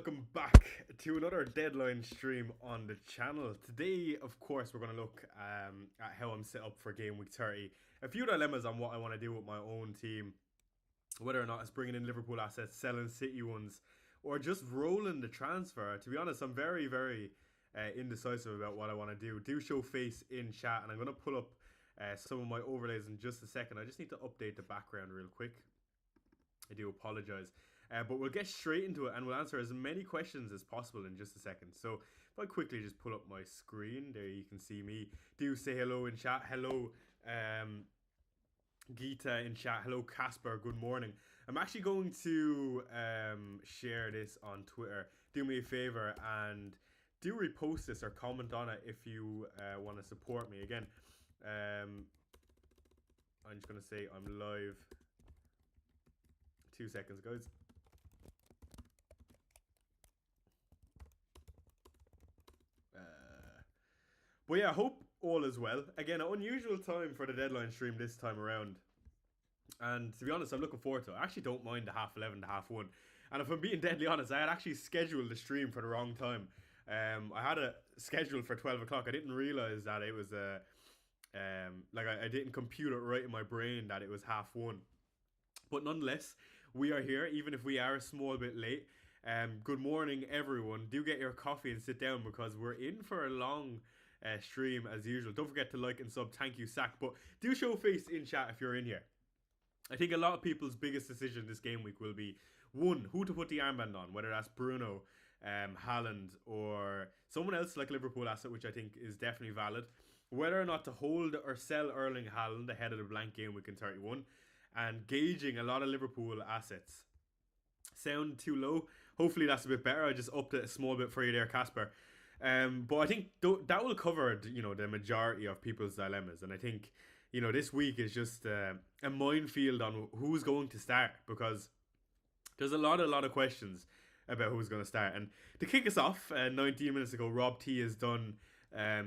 welcome back to another deadline stream on the channel. Today, of course, we're going to look at how I'm set up for Gameweek 30. A few dilemmas on what I want to do with my own team, whether or not it's bringing in Liverpool assets, selling City ones, or just rolling the transfer. To be honest, I'm very indecisive about what I want to do. Do show face in chat, and I'm going to pull up some of my overlays in just a second. I just need to update the background real quick. I do apologise. But we'll get straight into it and we'll answer as many questions as possible in just a second. So if I quickly just pull up my screen, there you can see me. Do say hello in chat. Hello, Gita in chat. Hello, Casper. Good morning. I'm actually going to share this on Twitter. Do me a favour and do repost this or comment on it if you want to support me. Again, I'm just going to say I'm live. 2 seconds, guys. But yeah, I hope all is well. Again, an unusual time for the deadline stream this time around. And to be honest, I'm looking forward to it. I actually don't mind the 11:30 to 1:30. And if I'm being deadly honest, I had actually scheduled the stream for the wrong time. I had it scheduled for 12 o'clock. I didn't realise that it was I didn't compute it right in my brain that it was 1:30. But nonetheless, we are here, even if we are a small bit late. Good morning, everyone. Do get your coffee and sit down because we're in for a long stream as usual. Don't forget to like and sub. Thank you, Sack. But do show face in chat if you're in here. I think a lot of people's biggest decision this game week will be, one, who to put the armband on, whether that's Bruno, Haaland, or someone else like Liverpool asset, which I think is definitely valid. Whether or not to hold or sell Erling Haaland ahead of the blank game week in 31. And gauging a lot of Liverpool assets. Sound too low? Hopefully that's a bit better. I just upped it a small bit for you there, Casper. But I think that will cover, the majority of people's dilemmas. And I think, this week is just a minefield on who's going to start, because there's a lot of questions about who's going to start. And to kick us off, 19 minutes ago, Rob T has done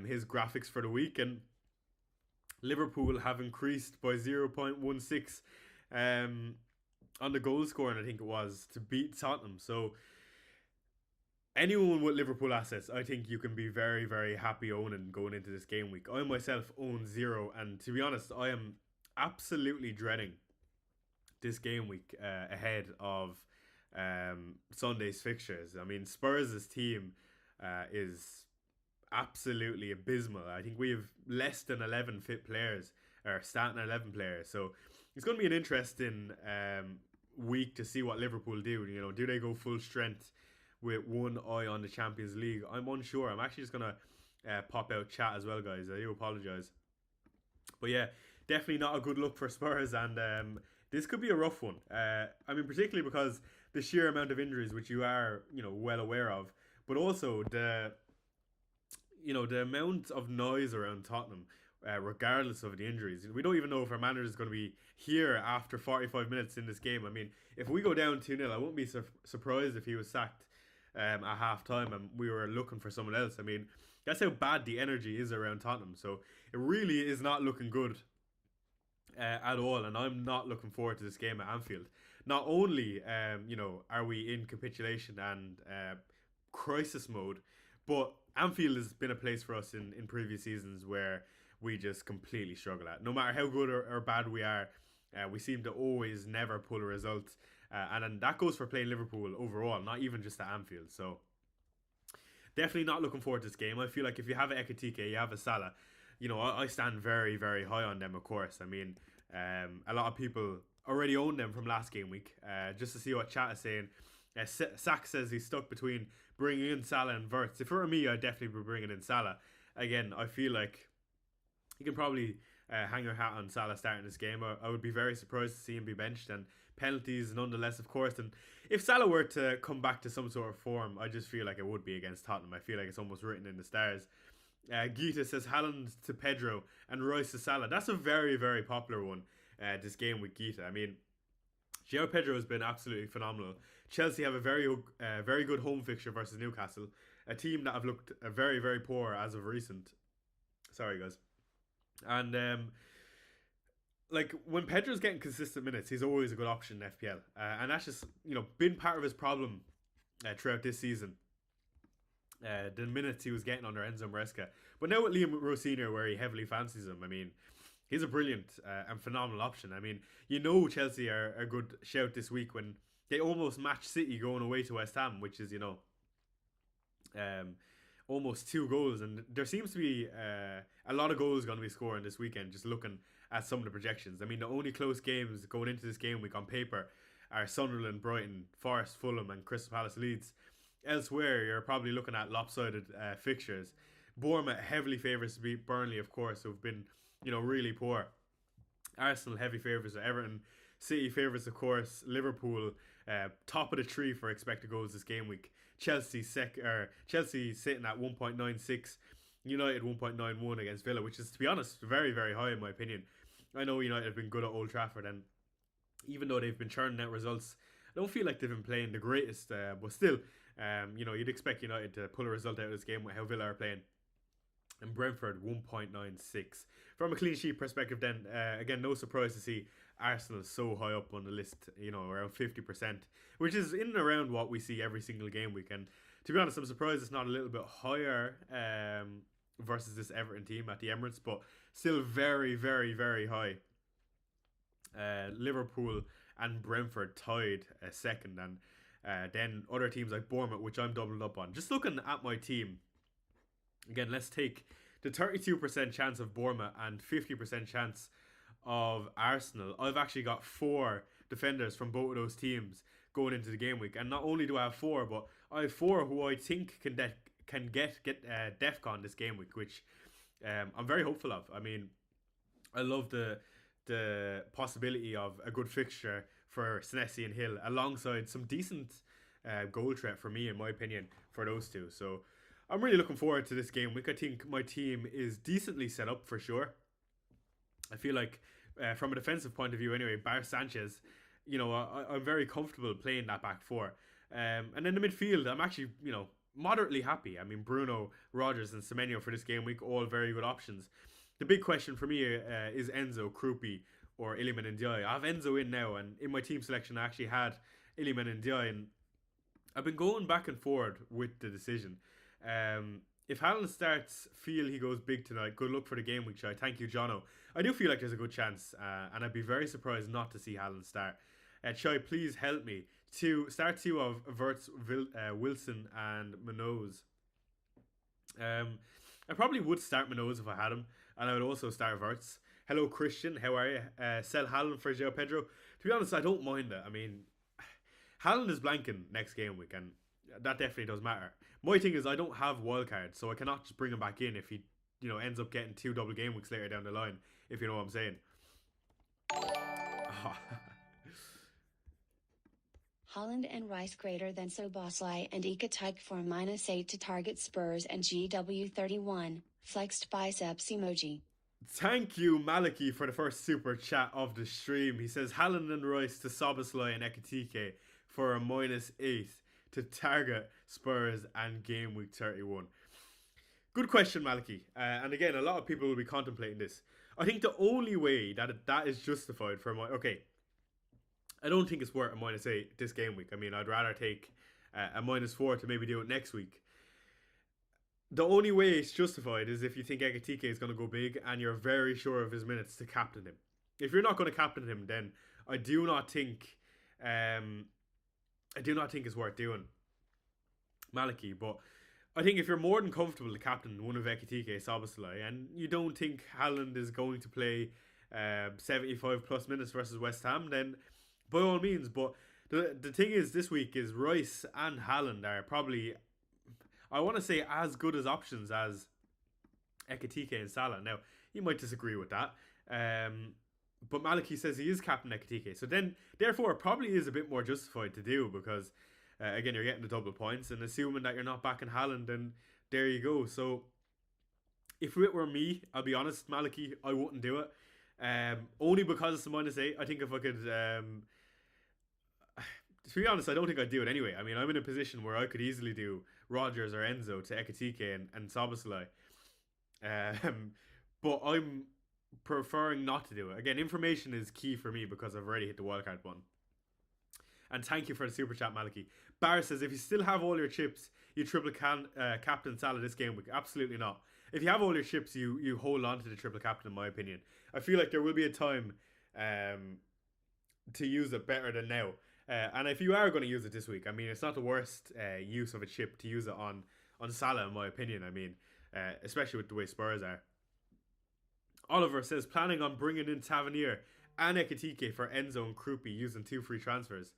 his graphics for the week, and Liverpool have increased by 0.16 on the goal scoring, I think it was, to beat Tottenham. So anyone with Liverpool assets, I think you can be very happy owning going into this game week. I myself own 0, and to be honest, I am absolutely dreading this game week ahead of Sunday's fixtures. I mean, Spurs' team is absolutely abysmal. I think we have less than 11 fit players, or starting 11 players. So it's going to be an interesting week to see what Liverpool do. Do they go full strength with one eye on the Champions League? I'm unsure. I'm actually just going to pop out chat as well, guys. I do apologise. But yeah, definitely not a good look for Spurs, and this could be a rough one. Particularly because the sheer amount of injuries, which you are, well aware of, but also the amount of noise around Tottenham, regardless of the injuries. We don't even know if our manager is going to be here after 45 minutes in this game. I mean, if we go down 2-0, I wouldn't be surprised if he was sacked at half-time and we were looking for someone else. I mean, that's how bad the energy is around Tottenham. So it really is not looking good at all, and I'm not looking forward to this game at Anfield. Not only, are we in capitulation and crisis mode, but Anfield has been a place for us in previous seasons where we just completely struggle at. No matter how good or bad we are, we seem to always never pull a result. And that goes for playing Liverpool overall, not even just at Anfield. So definitely not looking forward to this game. I feel like if you have a Ekitike, you have a Salah, I stand very high on them, of course. I mean, a lot of people already own them from last game week. Just to see what chat is saying. Sack says he's stuck between bringing in Salah and Wirtz. If it were me, I'd definitely be bringing in Salah. Again, I feel like you can probably hang your hat on Salah starting this game. I would be very surprised to see him be benched, and penalties nonetheless, of course. And if Salah were to come back to some sort of form, I just feel like it would be against Tottenham. I feel like it's almost written in the stars. Gita says Haaland to Pedro and Royce to Salah. That's a very popular one this game with Gita. I mean, João Pedro has been absolutely phenomenal. Chelsea have a very good home fixture versus Newcastle, a team that have looked very poor as of recent. Sorry, guys. And when Pedro's getting consistent minutes, he's always a good option in FPL, and that's just been part of his problem throughout this season. The minutes he was getting under Enzo Maresca. But now with Liam Rossini, where he heavily fancies him, I mean, he's a brilliant and phenomenal option. I mean, Chelsea are a good shout this week when they almost match City going away to West Ham, which is, um, almost 2 goals. And there seems to be a lot of goals going to be scoring this weekend, just looking at some of the projections. I mean, the only close games going into this game week on paper are Sunderland, Brighton, Forest, Fulham, and Crystal Palace, Leeds. Elsewhere, you're probably looking at lopsided fixtures. Bournemouth heavily favourites to beat Burnley, of course, who've been, really poor. Arsenal heavy favourites to Everton. City favourites, of course. Liverpool top of the tree for expected goals this game week. Chelsea sitting at 1.96. United 1.91 against Villa, which is, to be honest, very, very high in my opinion. I know United have been good at Old Trafford, and even though they've been churning out results, I don't feel like they've been playing the greatest, but still, you'd expect United to pull a result out of this game with how Villa are playing. And Brentford 1.96. From a clean sheet perspective then, again, no surprise to see Arsenal so high up on the list, around 50%, which is in and around what we see every single game week. And to be honest, I'm surprised it's not a little bit higher versus this Everton team at the Emirates, but still very, very, very high. Liverpool and Brentford tied second, and then other teams like Bournemouth, which I'm doubled up on. Just looking at my team, again, let's take the 32% chance of Bournemouth and 50% chance of Arsenal. I've actually got 4 defenders from both of those teams going into the game week, and not only do I have 4, but I have 4 who I think can get DEFCON this game week, which I'm very hopeful of. I mean, I love the possibility of a good fixture for Senesi and Hill, alongside some decent goal threat for me, in my opinion, for those two. So I'm really looking forward to this game week. I think my team is decently set up for sure. I feel like, from a defensive point of view anyway, Bar Sanchez, I'm very comfortable playing that back 4. And in the midfield, I'm actually, moderately happy. I mean, Bruno, Rodgers, and Semenyo for this game week, all very good options. The big question for me is Enzo, Krupi, or Iliman Ndiaye. I have Enzo in now, and in my team selection, I actually had Iliman Ndiaye, and I've been going back and forward with the decision. If Haaland starts, feel he goes big tonight. Good luck for the game week, Shai. Thank you, Jono. I do feel like there's a good chance, and I'd be very surprised not to see Haaland start. Shai, please help me. Start 2 of Verts, Wilson, and Minoz. I probably would start Minoz if I had him, and I would also start Verts. Hello, Christian. How are you? Sell Haaland for João Pedro. To be honest, I don't mind it. I mean, Haaland is blanking next game week, and that definitely does matter. My thing is, I don't have wildcards, so I cannot just bring him back in if he, ends up getting 2 double game weeks later down the line, if you know what I'm saying. Haaland and Rice greater than Szoboszlai and Ikatik for -8 to target Spurs and GW31, flexed biceps emoji. Thank you, Maliki, for the first super chat of the stream. He says Haaland and Rice to Szoboszlai and Ekitike for a -8 to target Spurs and game week 31. Good question, Maliki. And again, a lot of people will be contemplating this. I think the only way that is justified for I don't think it's worth a -8 this game week. I mean, I'd rather take a -4 to maybe do it next week. The only way it's justified is if you think Ekitike is going to go big and you're very sure of his minutes to captain him. If you're not going to captain him, then I do not think it's worth doing, Maliki. But I think if you're more than comfortable to captain one of Ekitike, Szoboszlai, and you don't think Haaland is going to play 75 plus minutes versus West Ham, then by all means. But the thing is, this week is Rice and Haaland are probably, I want to say, as good as options as Ekitike and Salah. Now, you might disagree with that. But Maliki says he is captain Ekitike. So then, therefore, it probably is a bit more justified to do because, again, you're getting the double points, and assuming that you're not backing Haaland, then there you go. So if it were me, I'll be honest, Maliki, I wouldn't do it. Only because it's a -8. I think if I could... to be honest, I don't think I'd do it anyway. I mean, I'm in a position where I could easily do Rodgers or Enzo to Ekitike and Szoboszlai. But I'm preferring not to do it. Again, information is key for me because I've already hit the wildcard button. And thank you for the super chat, Maliki. Barra says, if you still have all your chips, you triple captain Salah this game week. Absolutely not. If you have all your chips, you hold on to the triple captain, in my opinion. I feel like there will be a time to use it better than now. And if you are going to use it this week, I mean, it's not the worst use of a chip to use it on Salah, in my opinion. I mean, especially with the way Spurs are. Oliver says, planning on bringing in Tavernier and Ekitike for Enzo and Krupi using 2 free transfers.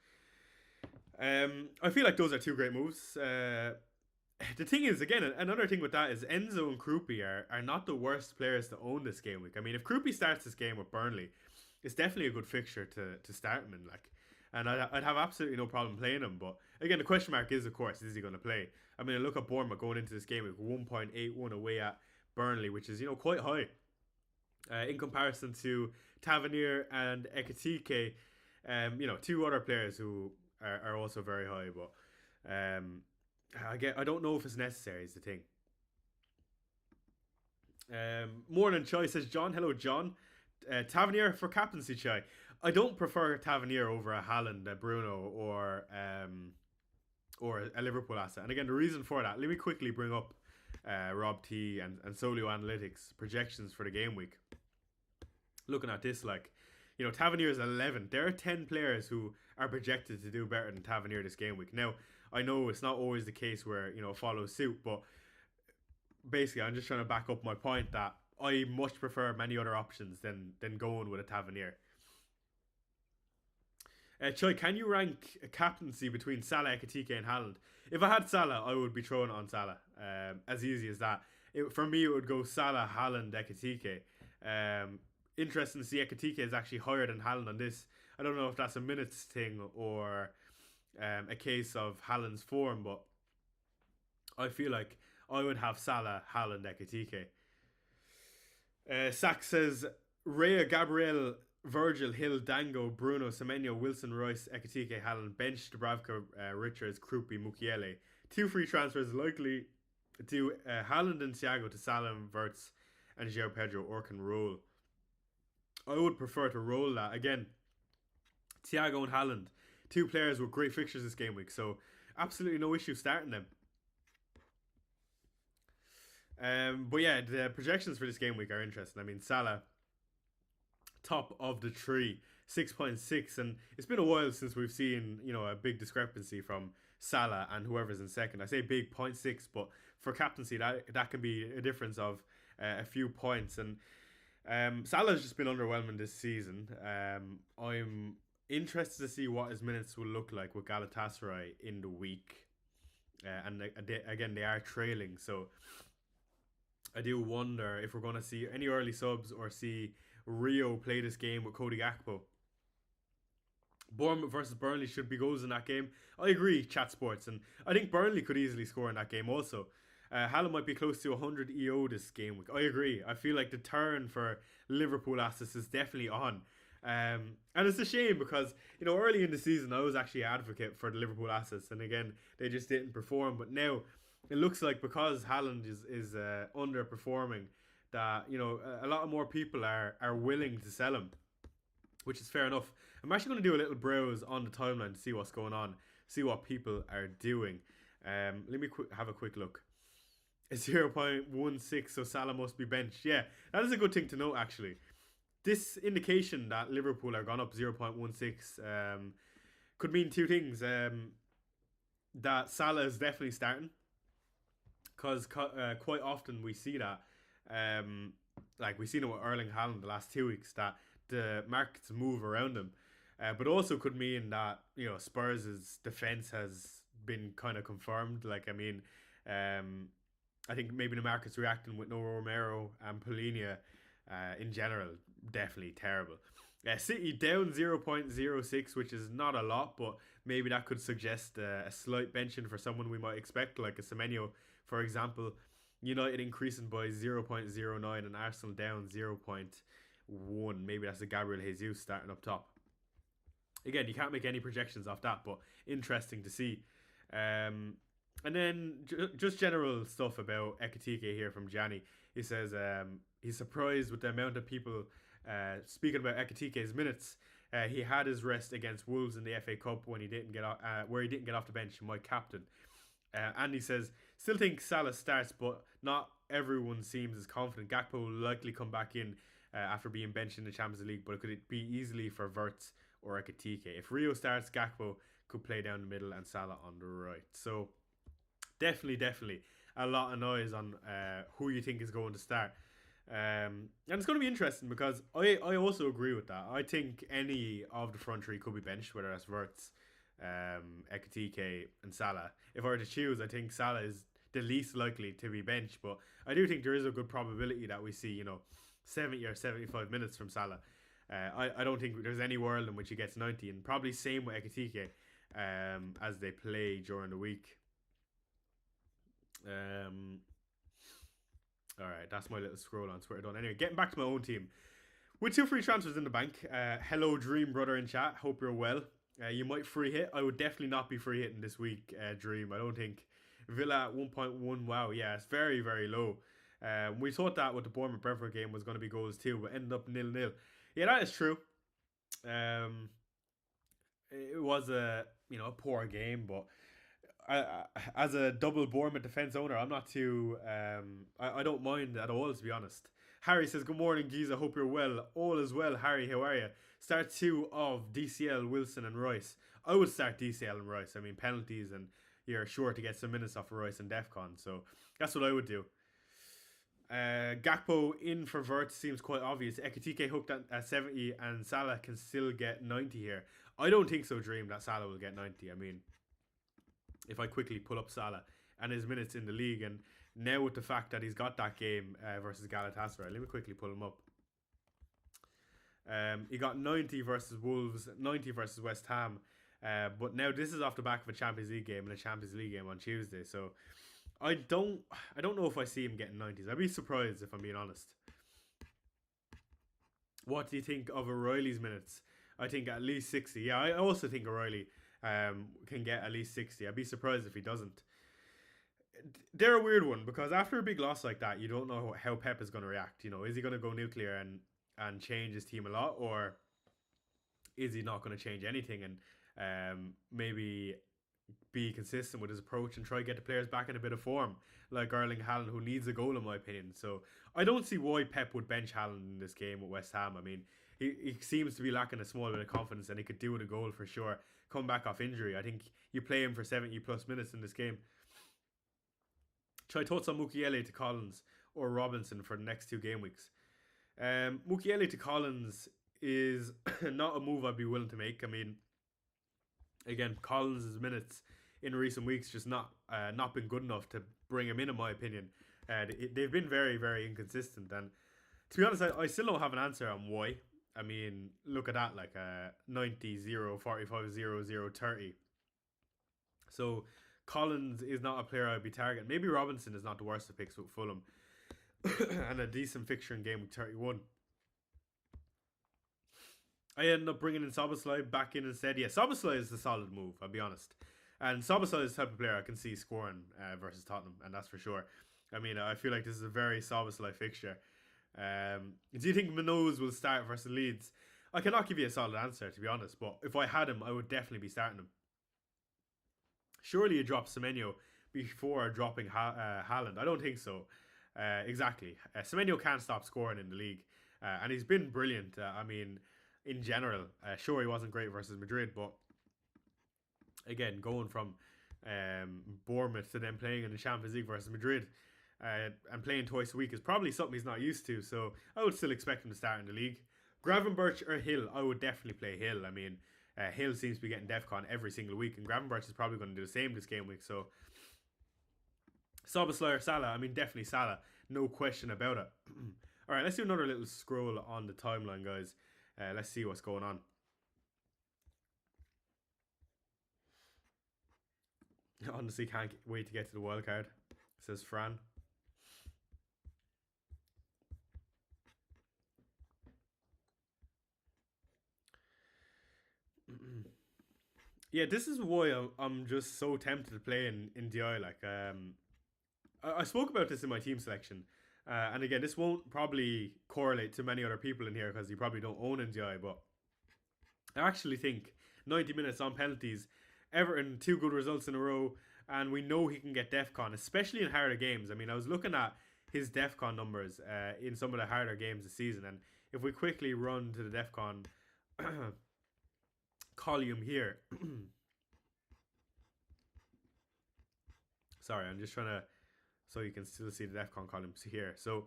I feel like those are 2 great moves. The thing is, again, another thing with that is Enzo and Krupi are not the worst players to own this game week. I mean, if Krupi starts this game with Burnley, it's definitely a good fixture to start him in. And I'd have absolutely no problem playing him. But again, the question mark is, of course, is he going to play? I mean, look at Bournemouth going into this game with 1.81 away at Burnley, which is, quite high in comparison to Tavernier and Ekitike. 2 other players who are also very high. But I don't know if it's necessary is the thing. Morning Chai says, John. Hello, John. Tavernier for captaincy, Chai. I don't prefer Tavernier over a Haaland, a Bruno, or a Liverpool asset. And again, the reason for that, let me quickly bring up Rob T and Solio Analytics projections for the game week. Looking at this, Tavernier is 11. There are 10 players who are projected to do better than Tavernier this game week. Now, I know it's not always the case where, follow suit, but basically I'm just trying to back up my point that I much prefer many other options than going with a Tavernier. Choi, can you rank a captaincy between Salah, Ekitike and Haaland? If I had Salah, I would be throwing it on Salah. As easy as that. For me, it would go Salah, Haaland, Ekitike. Interesting to see Ekitike is actually higher than Haaland on this. I don't know if that's a minutes thing or a case of Haaland's form, but I feel like I would have Salah, Haaland, Ekitike. Sack says Raya, Gabriel, Virgil, Hill, Dango, Bruno, Semenyo, Wilson, Royce, Ekitike, Haaland, bench, Dubravka, Richards, Krupi, Mukiele. 2 free transfers likely to Haaland and Thiago to Salah and Verts and GW Pedro or can roll. I would prefer to roll that. Again, Thiago and Haaland, 2 players with great fixtures this game week, so absolutely no issue starting them. But yeah, the projections for this game week are interesting. I mean, Salah, top of the tree, 6.6, and it's been a while since we've seen, a big discrepancy from Salah and whoever's in second. I say big 0.6, but for captaincy, that can be a difference of a few points. And Salah's just been underwhelming this season. I'm interested to see what his minutes will look like with Galatasaray in the week. And again, they are trailing, so I do wonder if we're going to see any early subs or see Rio play this game with Cody Gakpo. Bournemouth versus Burnley should be goals in that game. I agree, Chat Sports, and I think Burnley could easily score in that game also. Haaland might be close to 100 EO this game week. I agree. I feel like the turn for Liverpool assets is definitely on. And it's a shame because, early in the season I was actually an advocate for the Liverpool assets, and again, they just didn't perform. But now it looks like because Haaland is underperforming, that a lot more people are willing to sell him, which is fair enough. I'm actually going to do a little browse on the timeline to see what's going on, see what people are doing. Let me have a quick look. 0.16, so Salah must be benched. Yeah, that is a good thing to note actually. This indication that Liverpool are gone up 0.16 could mean 2 things. That Salah is definitely starting, because quite often we see that, we've seen it with Erling Haaland the last 2 weeks, that the markets move around him. But also could mean that, Spurs' defence has been kind of confirmed. I think maybe the market's reacting with no Romero and Polinia in general, definitely terrible. City down 0.06, which is not a lot, but maybe that could suggest a slight benching for someone we might expect, like a Semenyo, for example. United increasing by 0.09 and Arsenal down 0.1. Maybe that's a Gabriel Jesus starting up top. Again, you can't make any projections off that, but interesting to see. And then just general stuff about Ekitike here from Gianni. He says he's surprised with the amount of people speaking about Ekitike's minutes. He had his rest against Wolves in the FA Cup when he didn't get where he didn't get off the bench. My captain. Andy says, still think Salah starts, but not everyone seems as confident. Gakpo will likely come back in after being benched in the Champions League, but could it be easily for Wirtz or Ekitike? If Rio starts, Gakpo could play down the middle and Salah on the right. So definitely a lot of noise on who you think is going to start. And it's going to be interesting because I also agree with that. I think any of the front three could be benched, whether that's Wirtz, Ekitike, and Salah. If I were to choose, I think Salah is the least likely to be benched, but I do think there is a good probability that we see, 70 or 75 minutes from Salah. I don't think there's any world in which he gets 90, and probably same with Ekitike as they play during the week. Alright, that's my little scroll on Twitter done. Anyway, getting back to my own team. With 2 free transfers in the bank, hello Dream Brother in chat, hope you're well. You might free hit. I would definitely not be free hitting this week, Dream. I don't think. Villa at 1.1, wow, yeah, it's very, very low. We thought that with the Bournemouth Brentford game was going to be goals too, but ended up 0-0. Yeah, that is true. It was a poor game, but as a double Bournemouth defence owner, I'm not too. I don't mind at all, to be honest. Harry says, good morning, Giza. Hope you're well. All is well, Harry. How are you? Start 2 of DCL, Wilson, and Royce. I would start DCL and Royce. I mean, penalties, and you're sure to get some minutes off of Royce and Defcon. So that's what I would do. Gakpo in for Wirtz seems quite obvious. Ekitike hooked at 70, and Salah can still get 90 here. I don't think so, Dream, that Salah will get 90. I mean, if I quickly pull up Salah and his minutes in the league, and now with the fact that he's got that game versus Galatasaray, let me quickly pull him up. He got 90 versus Wolves, 90 versus West Ham, but now this is off the back of a Champions League game and a Champions League game on Tuesday. So I don't know if I see him getting 90s. I'd be surprised if I'm being honest. What do you think of O'Reilly's minutes? I think at least 60. Yeah, I also think O'Reilly can get at least 60. I'd be surprised if he doesn't. They're a weird one because after a big loss like that, you don't know how Pep is going to react. Is he going to go nuclear and change his team a lot, or is he not going to change anything and maybe be consistent with his approach and try to get the players back in a bit of form, like Erling Haaland, who needs a goal in my opinion. So I don't see why Pep would bench Haaland in this game with West Ham. I mean, he seems to be lacking a small bit of confidence, and he could do with a goal for sure. Come back off injury, I think you play him for 70 plus minutes in this game. Try thoughts on Mukiele to Collins or Robinson for the next 2 game weeks. Mukiele to Collins is not a move I'd be willing to make. I mean, again, Collins' minutes in recent weeks just not been good enough to bring him in my opinion. They've been very, very inconsistent, and to be honest, I still don't have an answer on why. I mean, look at that, like 90, 0, 45, 0, 0, 30. So Collins is not a player I'd be targeting. Maybe Robinson is not the worst of picks with Fulham. And a decent fixture in Gameweek 31. I ended up bringing in Szoboszlai back in instead. Yeah, Szoboszlai is the solid move, I'll be honest. And Szoboszlai is the type of player I can see scoring versus Tottenham, and that's for sure. I mean, I feel like this is a very Szoboszlai fixture. Do you think Minoz will start versus Leeds? I cannot give you a solid answer, to be honest, but if I had him, I would definitely be starting him. Surely you drop Semenyo before dropping Haaland. I don't think so. Exactly. Semenyo can't stop scoring in the league, and he's been brilliant. I mean, in general, sure he wasn't great versus Madrid, but again, going from Bournemouth to then playing in the Champions League versus Madrid and playing twice a week is probably something he's not used to, so I would still expect him to start in the league. Gravenberch or Hill? I would definitely play Hill. I mean, Hill seems to be getting DEFCON every single week, and Gravenberch is probably going to do the same this game week, so Szoboszlai or Salah? I mean, definitely Salah, no question about it. Alright, let's do another little scroll on the timeline, guys. Let's see what's going on. Honestly, can't wait to get to the wild card, says Fran. Yeah, this is why I'm just so tempted to play in DI. Like, I spoke about this in my team selection, and again, this won't probably correlate to many other people in here because you probably don't own NDI, but I actually think 90 minutes on penalties, Everton, 2 good results in a row, and we know he can get DEFCON, especially in harder games. I mean, I was looking at his DEFCON numbers in some of the harder games this season, and if we quickly run to the DEFCON column here. Sorry, I'm just trying to, so you can still see the DEFCON columns here. So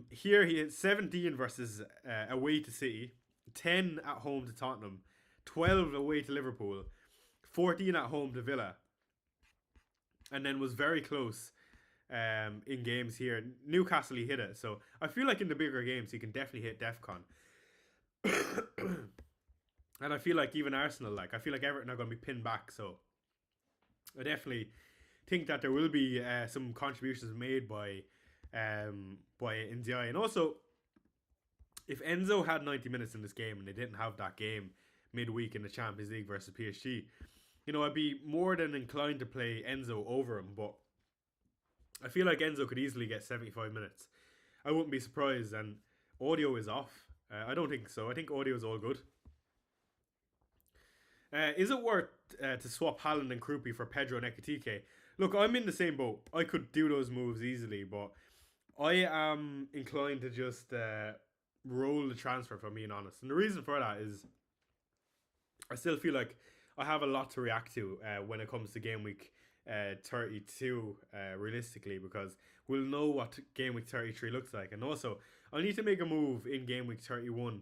here he had 17 versus away to City, 10 at home to Tottenham, 12 away to Liverpool, 14 at home to Villa, and then was very close in games here. Newcastle he hit it, so I feel like in the bigger games he can definitely hit DEFCON. And I feel like even Arsenal, like I feel like Everton are going to be pinned back, so I definitely think that there will be some contributions made by Ndiaye. And also, if Enzo had 90 minutes in this game and they didn't have that game midweek in the Champions League versus PSG, you know, I'd be more than inclined to play Enzo over him, but I feel like Enzo could easily get 75 minutes. I wouldn't be surprised, and audio is off. I don't think so. I think audio is all good. Is it worth to swap Haaland and Krupi for Pedro and Ekitike? Look, I'm in the same boat. I could do those moves easily, but I am inclined to just roll the transfer, if I'm being honest. And the reason for that is I still feel like I have a lot to react to when it comes to game week 32 realistically, because we'll know what game week 33 looks like. And also, I need to make a move in game week 31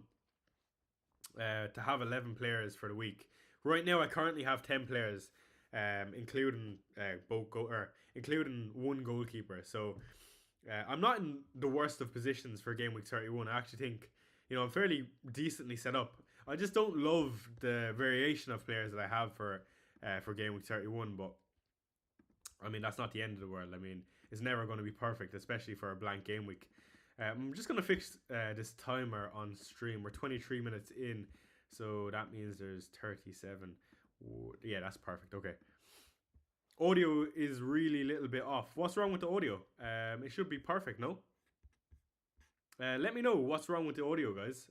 to have 11 players for the week. Right now, I currently have 10 players, including including one goalkeeper. So I'm not in the worst of positions for game week 31. I actually think, you know, I'm fairly decently set up. I just don't love the variation of players that I have for game week 31. But I mean, that's not the end of the world. I mean, it's never going to be perfect, especially for a blank game week. I'm just going to fix this timer on stream. We're 23 minutes in. So that means there's 37. Yeah, that's perfect. Okay. Audio is really a little bit off. What's wrong with the audio? It should be perfect, no? Let me know what's wrong with the audio, guys.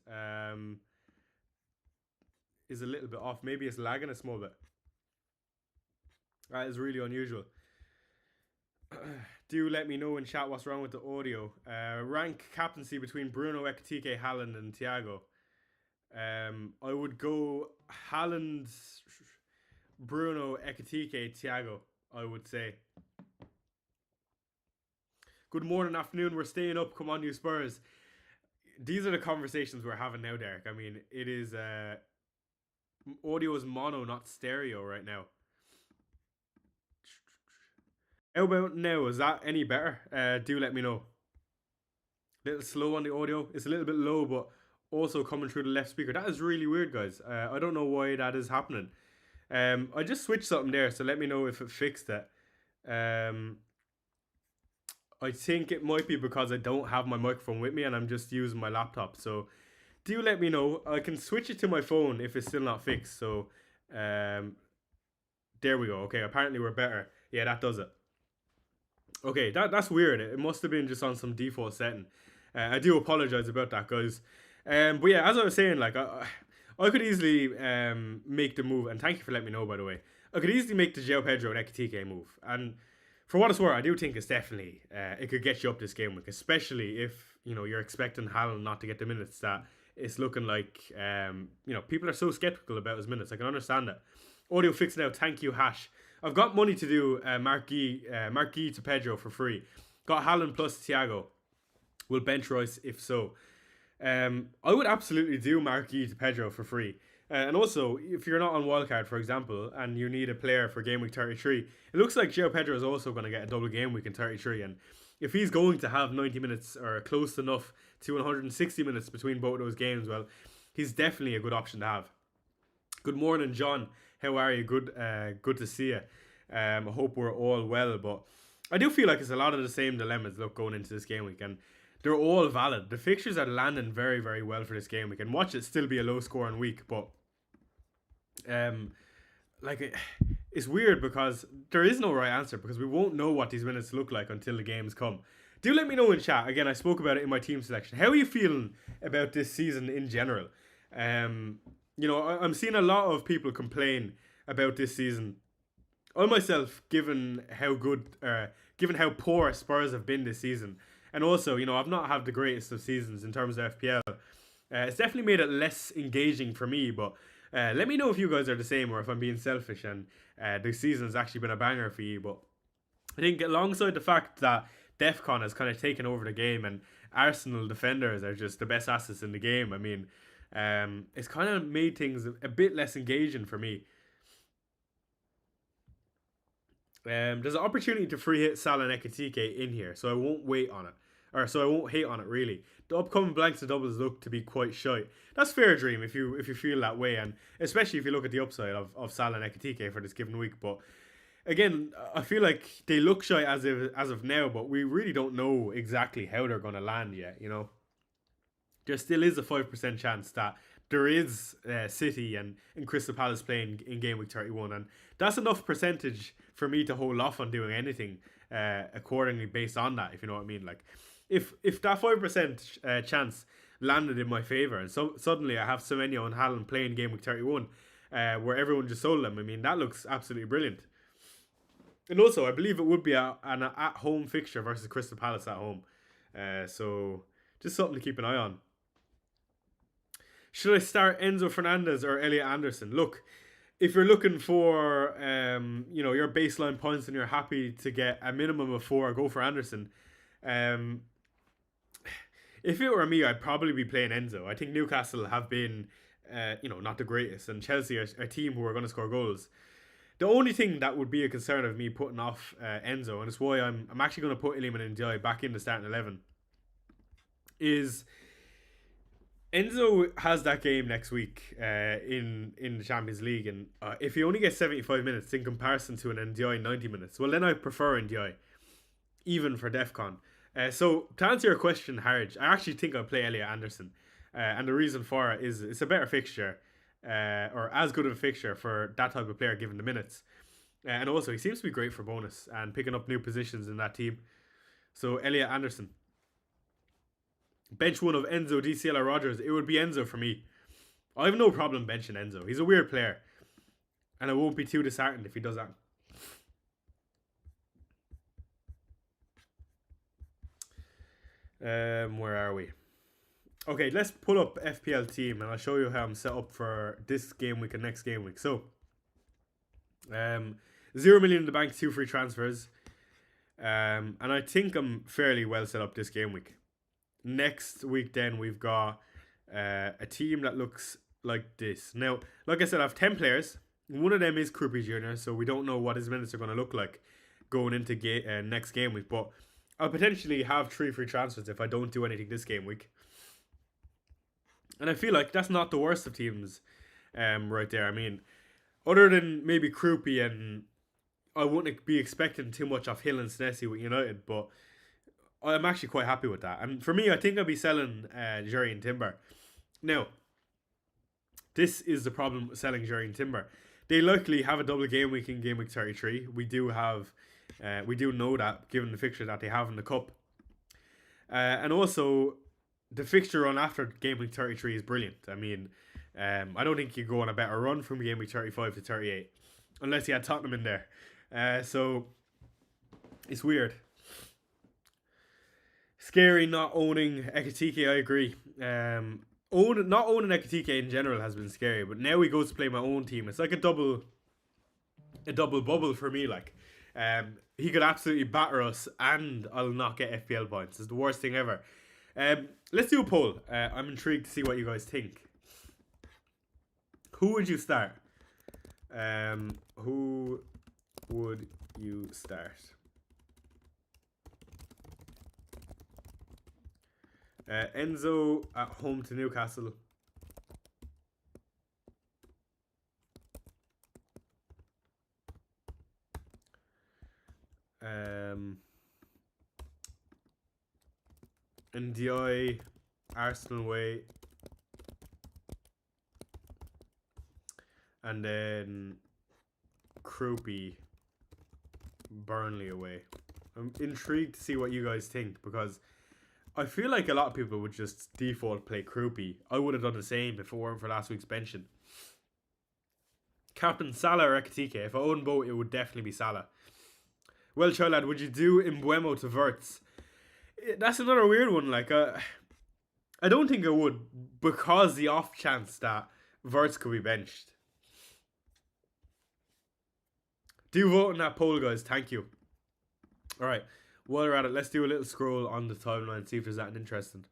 Is a little bit off. Maybe it's lagging a small bit. That is really unusual. Do let me know in chat what's wrong with the audio. Rank captaincy between Bruno, Ekitike, Haaland, and Thiago. I would go Haaland, Bruno, Ekitike, Thiago, I would say. Good morning, afternoon. We're staying up. Come on, you Spurs. These are the conversations we're having now, Derek. I mean, it is audio is mono, not stereo right now. How about now? Is that any better? Do let me know. A little slow on the audio. It's a little bit low, but also coming through the left speaker. That is really weird, guys. I don't know why that is happening. I just switched something there, so let me know if it fixed it. I think it might be because I don't have my microphone with me and I'm just using my laptop. So do let me know. I can switch it to my phone if it's still not fixed. So there we go. Okay, apparently we're better. Yeah, that does it. Okay, that's weird. It must have been just on some default setting. I do apologize about that, guys. But yeah, as I was saying, like I could easily make the move, and thank you for letting me know, by the way. I could easily make the João Pedro and Ekitike move, and for what it's worth, I do think it's definitely it could get you up this game week, especially if you know you're expecting Haaland not to get the minutes that it's looking like. You know, people are so skeptical about his minutes. I can understand that. Audio fixed now. Thank you, Hash. I've got money to do Marquis to Pedro for free. Got Haaland plus Thiago. Will bench Royce if so. I would absolutely do Marquis to Pedro for free. And also, if you're not on wildcard, for example, and you need a player for game week 33, it looks like João Pedro is also going to get a double game week in 33. And if he's going to have 90 minutes or close enough to 160 minutes between both of those games, well, he's definitely a good option to have. Good morning, John. How are you? Good to see you. I hope we're all well. But I do feel like it's a lot of the same dilemmas going into this game week. And they're all valid. The fixtures are landing very, very well for this game. We can watch it still be a low scoring week, but it's weird because there is no right answer because we won't know what these minutes look like until the games come. Do let me know in chat. Again, I spoke about it in my team selection. How are you feeling about this season in general? I'm seeing a lot of people complain about this season. I myself, given how poor Spurs have been this season, and also, I've not had the greatest of seasons in terms of FPL. It's definitely made it less engaging for me, but let me know if you guys are the same or if I'm being selfish and the season's actually been a banger for you. But I think alongside the fact that DEFCON has kind of taken over the game and Arsenal defenders are just the best assets in the game, I mean, it's kind of made things a bit less engaging for me. There's an opportunity to free hit Salah and Ekitike in here, so I won't wait on it. Or so I won't hate on it really. The upcoming blanks and doubles look to be quite shy. That's fair, Dream, if you feel that way, and especially if you look at the upside of Salah and Ekitike for this given week. But again, I feel like they look shy as of now, but we really don't know exactly how they're going to land yet. There still is a 5% chance that there is City and Crystal Palace playing in Game Week 31, and that's enough percentage for me to hold off on doing anything accordingly based on that, if you know what I mean. Like, if that 5% chance landed in my favour, and so suddenly I have Semenyo and Haaland playing Game Week 31, where everyone just sold them, I mean, that looks absolutely brilliant. And also, I believe it would be an at-home fixture versus Crystal Palace at home. So, just something to keep an eye on. Should I start Enzo Fernandez or Elliot Anderson? Look, if you're looking for your baseline points and you're happy to get a minimum of 4, go for Anderson. If it were me, I'd probably be playing Enzo. I think Newcastle have been, not the greatest, and Chelsea are a team who are going to score goals. The only thing that would be a concern of me putting off Enzo, and it's why I'm actually going to put Iliman and Ndiaye back in the starting 11, is Enzo has that game next week in the Champions League, and if he only gets 75 minutes in comparison to an Ndiaye 90 minutes, well then I prefer Ndiaye, even for DEFCON. So to answer your question, Harj, I actually think I'll play Elliot Anderson, and the reason for it is it's a better fixture, or as good of a fixture for that type of player given the minutes, and also he seems to be great for bonus and picking up new positions in that team. So Elliot Anderson. Bench one of Enzo, DCL or Rogers, it would be Enzo for me. I have no problem benching Enzo. He's a weird player, and I won't be too disheartened if he does that. Where are we? Okay, let's pull up FPL team, and I'll show you how I'm set up for this game week and next game week. So, 0 million in the bank, 2 free transfers, and I think I'm fairly well set up this game week. Next week, then, we've got a team that looks like this. Now, like I said, I have 10 players. One of them is Krupi Jr., so we don't know what his minutes are going to look like going into next game week. But I'll potentially have 3 free transfers if I don't do anything this game week. And I feel like that's not the worst of teams right there. I mean, other than maybe Krupi, and I wouldn't be expecting too much of Hill and Senesi with United, but I'm actually quite happy with that. And for me, I think I'll be selling Jerry and Timber. Now, this is the problem with selling Jerry and Timber. They likely have a double game week in Game Week 33. We do know that, given the fixture that they have in the Cup. And also, the fixture run after Game Week 33 is brilliant. I mean, I don't think you go on a better run from Game Week 35 to 38. Unless you had Tottenham in there. So, it's weird. Scary not owning Ekitike, I agree. Not owning Ekitike in general has been scary, but now he goes to play my own team. It's like a double bubble for me. Like, he could absolutely batter us, and I'll not get FPL points. It's the worst thing ever. Let's do a poll. I'm intrigued to see what you guys think. Who would you start? Who would you start? Enzo at home to Newcastle. Ndiaye, Arsenal away. And then Krupi, Burnley away. I'm intrigued to see what you guys think, because I feel like a lot of people would just default play Croupy. I would have done the same if it weren't for last week's benching. Captain Salah or Ekitike? If I own both, it would definitely be Salah. Well, Chilad, would you do Mbuemo to Verts? That's another weird one. Like, I don't think I would, because the off chance that Verts could be benched. Do vote in that poll, guys. Thank you. Alright, while we're at it, let's do a little scroll on the timeline, see if there's anything interesting.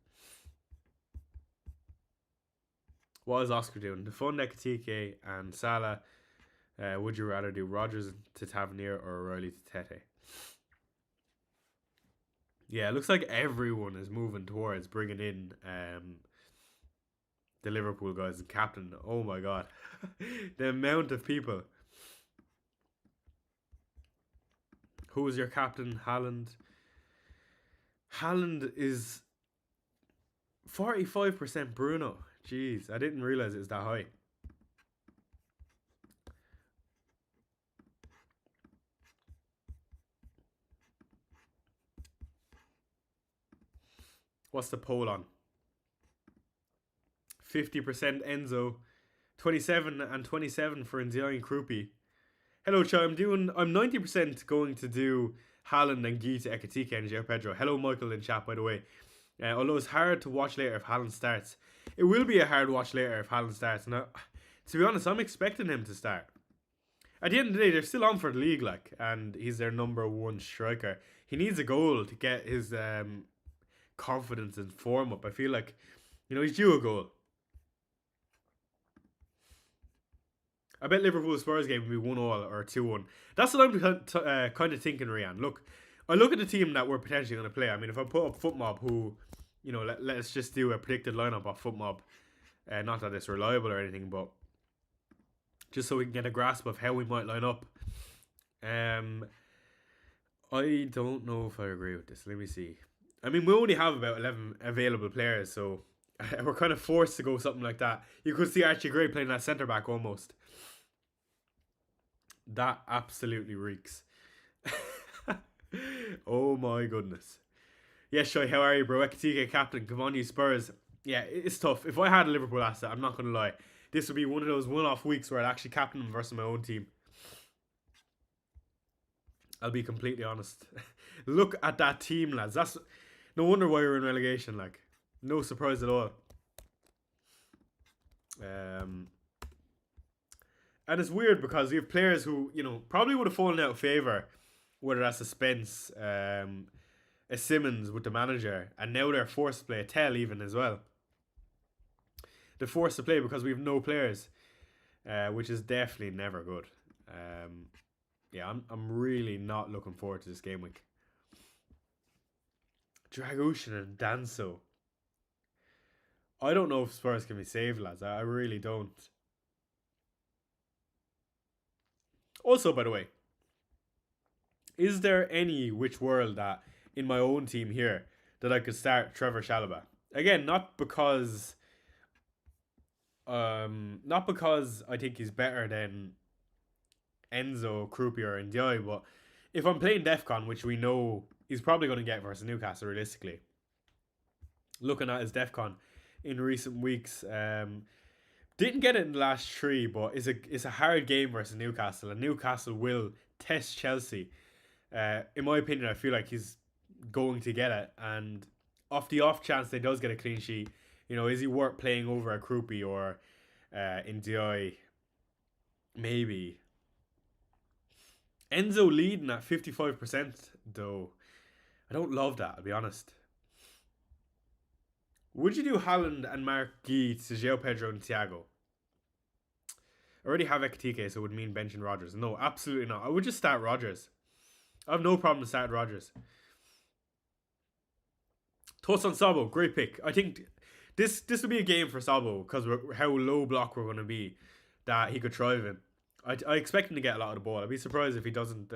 What is Oscar doing? To fund Ekitike and Salah, would you rather do Rodgers to Tavernier or O'Reilly to Tete? Yeah, it looks like everyone is moving towards bringing in the Liverpool guys and captain. Oh my god. The amount of people. Who is your captain? Haaland. Haaland is 45% Bruno. Jeez, I didn't realize it was that high. What's the poll on? 50% Enzo, 27 and 27 for Ndiaye and Krupi. Hello, Chai. I'm 90% going to do Haaland and Guy to Ekitike and João Pedro. Hello, Michael in chat, by the way. Although it's hard to watch later if Haaland starts. It will be a hard watch later if Haaland starts. And to be honest, I'm expecting him to start. At the end of the day, they're still on for the league, like, and he's their number one striker. He needs a goal to get his confidence and form up. I feel like, he's due a goal. I bet Liverpool Spurs game will be 1-1 or 2-1. That's what I'm kind of thinking, Rian. Look, I look at the team that we're potentially going to play. I mean, if I put up FootMob, who, let's just do a predicted lineup of FootMob. Not that it's reliable or anything, but just so we can get a grasp of how we might line up. I don't know if I agree with this. Let me see. I mean, we only have about 11 available players, so we're kind of forced to go something like that. You could see Archie Gray playing that centre-back almost. That absolutely reeks. Oh my goodness. Yes, Shoy, how are you, bro? Ekitike captain, come on, you Spurs. Yeah, it's tough. If I had a Liverpool asset, I'm not going to lie, this would be one of those one-off weeks where I'd actually captain him versus my own team. I'll be completely honest. Look at that team, lads. That's no wonder why we're in relegation. Like, no surprise at all. And it's weird because we have players who, probably would have fallen out of favour, whether that's a Spence, a Simmons with the manager, and now they're forced to play a Tell even as well. They're forced to play because we have no players, which is definitely never good. Yeah, I'm really not looking forward to this game week. Dragoshan and Danso. I don't know if Spurs can be saved, lads. I really don't. Also, by the way, is there any which world that in my own team here that I could start Trevor Chalobah? Again, not because I think he's better than Enzo, Krupier and Ndiaye, but if I'm playing DEFCON, which we know he's probably going to get versus Newcastle realistically, looking at his DEFCON in recent weeks, didn't get it in the last three, but it's a hard game versus Newcastle, and Newcastle will test Chelsea. In my opinion, I feel like he's going to get it, and off the off chance they does get a clean sheet, is he worth playing over a Krupi or Ndiaye? Maybe. Enzo leading at 55% though. I don't love that, I'll be honest. Would you do Haaland and Mark Guy to João Pedro and Thiago? I already have Ekitike, so it would mean benching Rodgers. No, absolutely not. I would just start Rodgers. I have no problem starting Rodgers. Thoughts on Sabo? Great pick. I think this would be a game for Sabo because how low block we're going to be that he could thrive in. I expect him to get a lot of the ball. I'd be surprised if he doesn't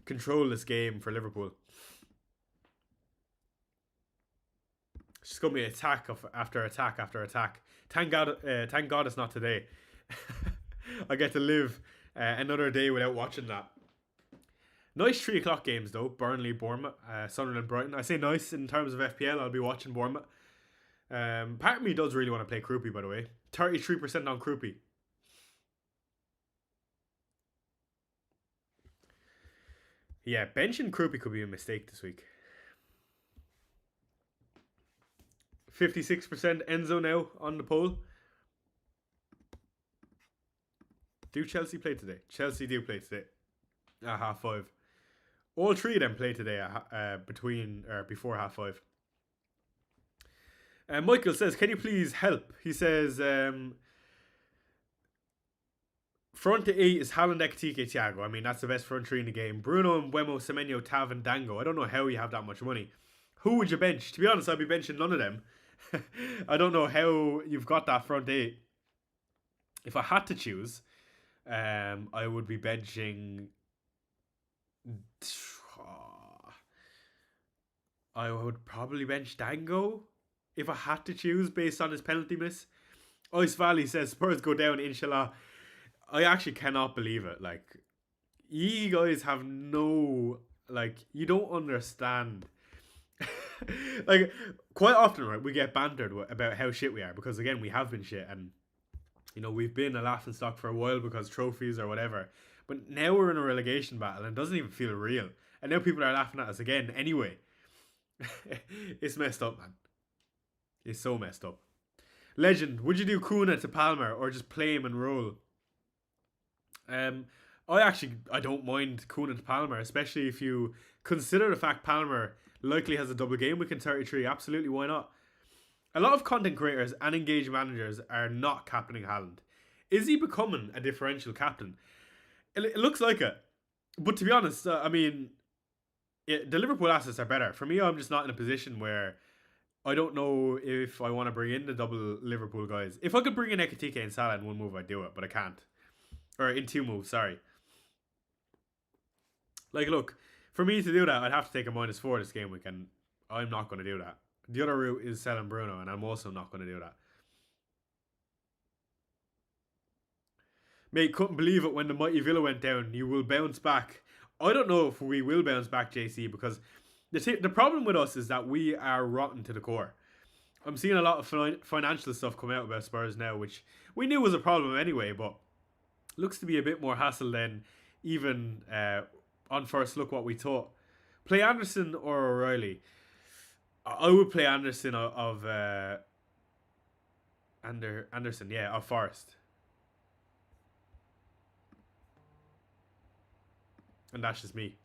control this game for Liverpool. It's just going to be attack after attack after attack. Thank God it's not today. I get to live another day without watching that. Nice 3 o'clock games though. Burnley, Bournemouth, Sunderland, Brighton. I say nice in terms of FPL. I'll be watching Bournemouth. Part of me does really want to play Croupy, by the way. 33% on Croupy. Yeah, benching Croupy could be a mistake this week. 56% Enzo now on the poll. Do Chelsea play today? Chelsea do play today at 5:30. All three of them play today at before 5:30. Michael says, "Can you please help?" He says, "Front to 8 is Haaland, Ekitike, Thiago. I mean, that's the best front three in the game. Bruno, Mbeumo, Semenyo, Tav, and Dango. I don't know how you have that much money. Who would you bench? To be honest, I'd be benching none of them. I don't know how you've got that front 8. If I had to choose, I would be benching. I would probably bench Dango if I had to choose based on his penalty miss. Ice Valley says Spurs go down, inshallah. I actually cannot believe it. Like, you guys have no, like, you don't understand. Like, quite often, right, we get bantered about how shit we are because, again, we have been shit and, you know, we've been a laughing stock for a while because trophies or whatever. But now we're in a relegation battle and it doesn't even feel real. And now people are laughing at us again anyway. It's messed up, man. It's so messed up. Legend, would you do Kuna to Palmer or just play him and roll? I don't mind Kuna to Palmer, especially if you consider the fact Palmer likely has a double game week in 33. Absolutely, why not? A lot of content creators and engaged managers are not captaining Haaland. Is he becoming a differential captain? It looks like it. But to be honest, I mean, the Liverpool assets are better. For me, I'm just not in a position where I don't know if I want to bring in the double Liverpool guys. If I could bring in Ekitike and Salah in one move, I'd do it, but I can't. Or in 2 moves, sorry. Like, look, for me to do that, I'd have to take a -4 this game week, and I'm not going to do that. The other route is selling Bruno, and I'm also not going to do that. Mate, couldn't believe it when the mighty Villa went down. You will bounce back. I don't know if we will bounce back, JC, because the problem with us is that we are rotten to the core. I'm seeing a lot of financial stuff come out about Spurs now, which we knew was a problem anyway, but looks to be a bit more hassle than even on first look what we thought. Play Anderson or O'Reilly? I would play Anderson of Anderson, yeah, of Forest. And that's just me.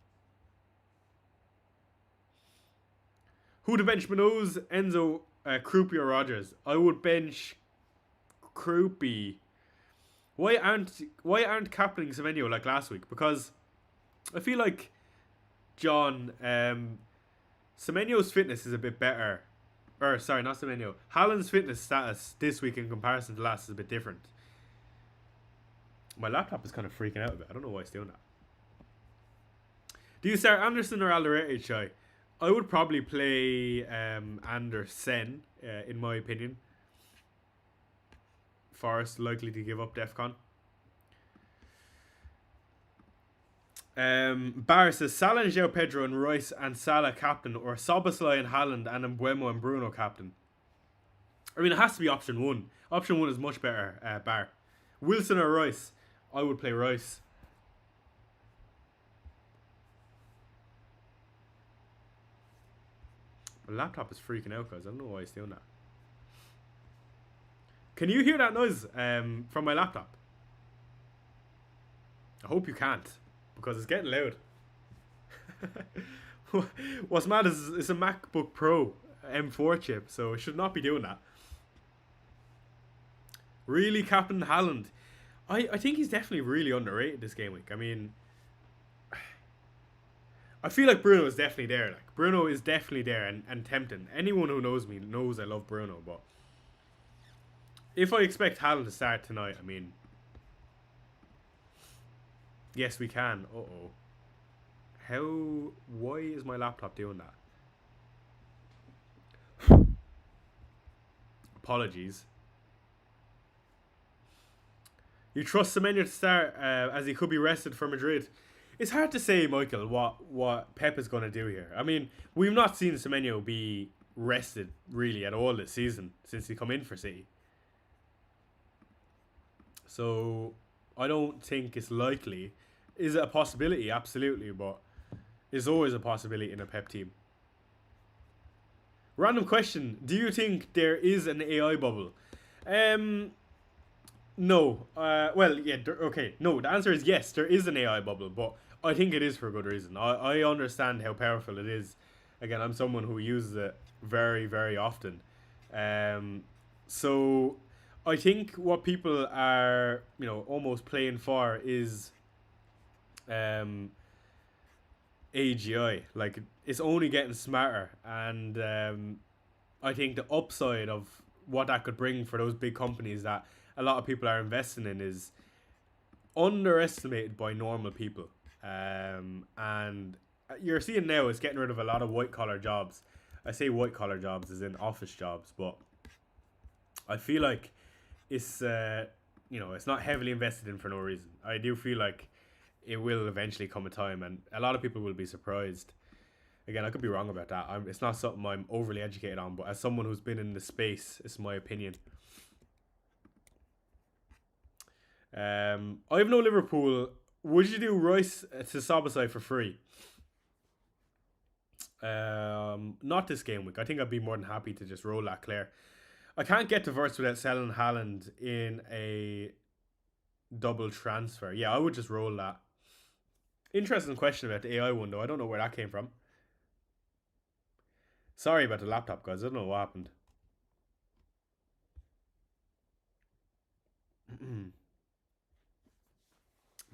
Who to bench Minoz, Enzo, Croupy or Rogers? I would bench Croupy. Why aren't captaining Semenyo like last week? Because I feel like John Semenyo's fitness is a bit better. Or sorry, not Semenyo. Haaland's fitness status this week in comparison to last is a bit different. My laptop is kind of freaking out a bit. I don't know why it's doing that. Do you start Anderson or Alderete, Chai? I would probably play Anderson, in my opinion. Forest likely to give up Defcon. Barra says Salah and João Pedro and Rice and Salah captain, or Szoboszlai and Haaland and Mbeumo and Bruno captain. I mean, it has to be option 1. Option 1 is much better, Bar. Wilson or Rice? I would play Rice. My laptop is freaking out, guys. I don't know why it's doing that. Can you hear that noise from my laptop? I hope you can't, because it's getting loud. What's mad is it's a MacBook Pro M4 chip, so it should not be doing that. Really, Captain Haaland? I think he's definitely really underrated this game week. I mean, I feel like Bruno is definitely there. Like, Bruno is definitely there and tempting. Anyone who knows me knows I love Bruno, but if I expect Haaland to start tonight, I mean, yes, we can. Uh-oh. Why is my laptop doing that? Apologies. You trust Semenyo to start as he could be rested for Madrid? It's hard to say, Michael, what Pep is going to do here. I mean, we've not seen Semenyo be rested really at all this season since he come in for City. So I don't think it's likely. Is it a possibility? Absolutely, but it's always a possibility in a Pep team. Random question: do you think there is an AI bubble? No. Well, yeah. Okay. No. The answer is yes. There is an AI bubble, but I think it is for a good reason. I understand how powerful it is. Again, I'm someone who uses it very, very often. Um, so I think what people are, almost playing for is um, AGI. Like, it's only getting smarter, and I think the upside of what that could bring for those big companies that a lot of people are investing in is underestimated by normal people. And you're seeing now it's getting rid of a lot of white collar jobs. I say white collar jobs as in office jobs, but I feel like it's it's not heavily invested in for no reason. I do feel like it will eventually come a time, and a lot of people will be surprised. Again, I could be wrong about that. It's not something I'm overly educated on, but as someone who's been in the space, it's my opinion. I have no Liverpool. Would you do Rice to Sabasai for free? Not this game week. I think I'd be more than happy to just roll that clear. I can't get to Verts without selling Haaland in a double transfer. Yeah, I would just roll that. Interesting question about the AI one, though. I don't know where that came from. Sorry about the laptop, guys. I don't know what happened.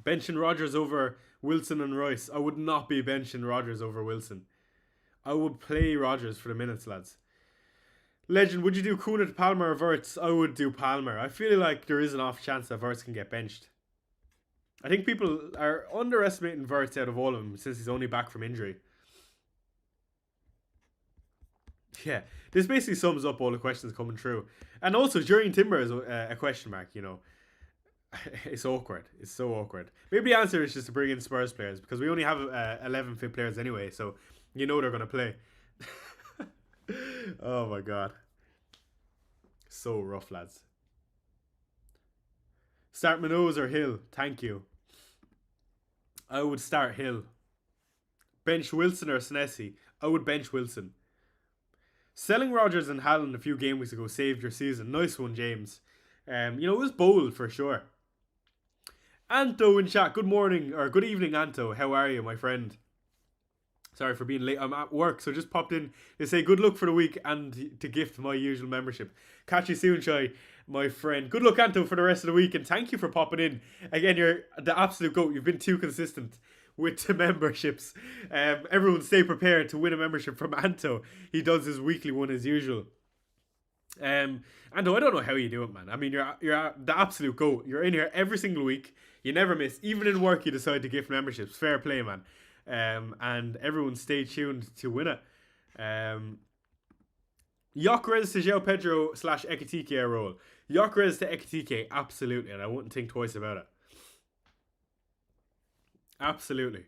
Benching Rodgers over Wilson and Rice. I would not be benching Rodgers over Wilson. I would play Rodgers for the minutes, lads. Legend, would you do Kuna to Palmer or Verts? I would do Palmer. I feel like there is an off chance that Verts can get benched. I think people are underestimating Verts out of all of them since he's only back from injury. Yeah, this basically sums up all the questions coming through. And also, Jurgen Timber is a question mark, It's awkward. It's so awkward. Maybe the answer is just to bring in Spurs players because we only have 11 fit players anyway, so they're going to play. Oh my god. So rough, lads. Start Minoz or Hill? Thank you. I would start Hill. Bench Wilson or Senesi? I would bench Wilson. Selling Rodgers and Haaland a few game weeks ago saved your season. Nice one, James. It was bold for sure. Anto in chat. Good morning or good evening, Anto. How are you, my friend? Sorry for being late. I'm at work, so just popped in to say good luck for the week and to gift my usual membership. Catch you soon, Shai, my friend. Good luck, Anto, for the rest of the week, and thank you for popping in. Again, you're the absolute GOAT. You've been too consistent with the memberships. Everyone stay prepared to win a membership from Anto. He does his weekly one as usual. Anto, I don't know how you do it, man. I mean, you're the absolute GOAT. You're in here every single week. You never miss. Even in work, you decide to gift memberships. Fair play, man. And everyone stay tuned to win it. Gyökeres to João Pedro / Ekitike roll. Gyökeres to Ekitike, absolutely, and I wouldn't think twice about it. Absolutely.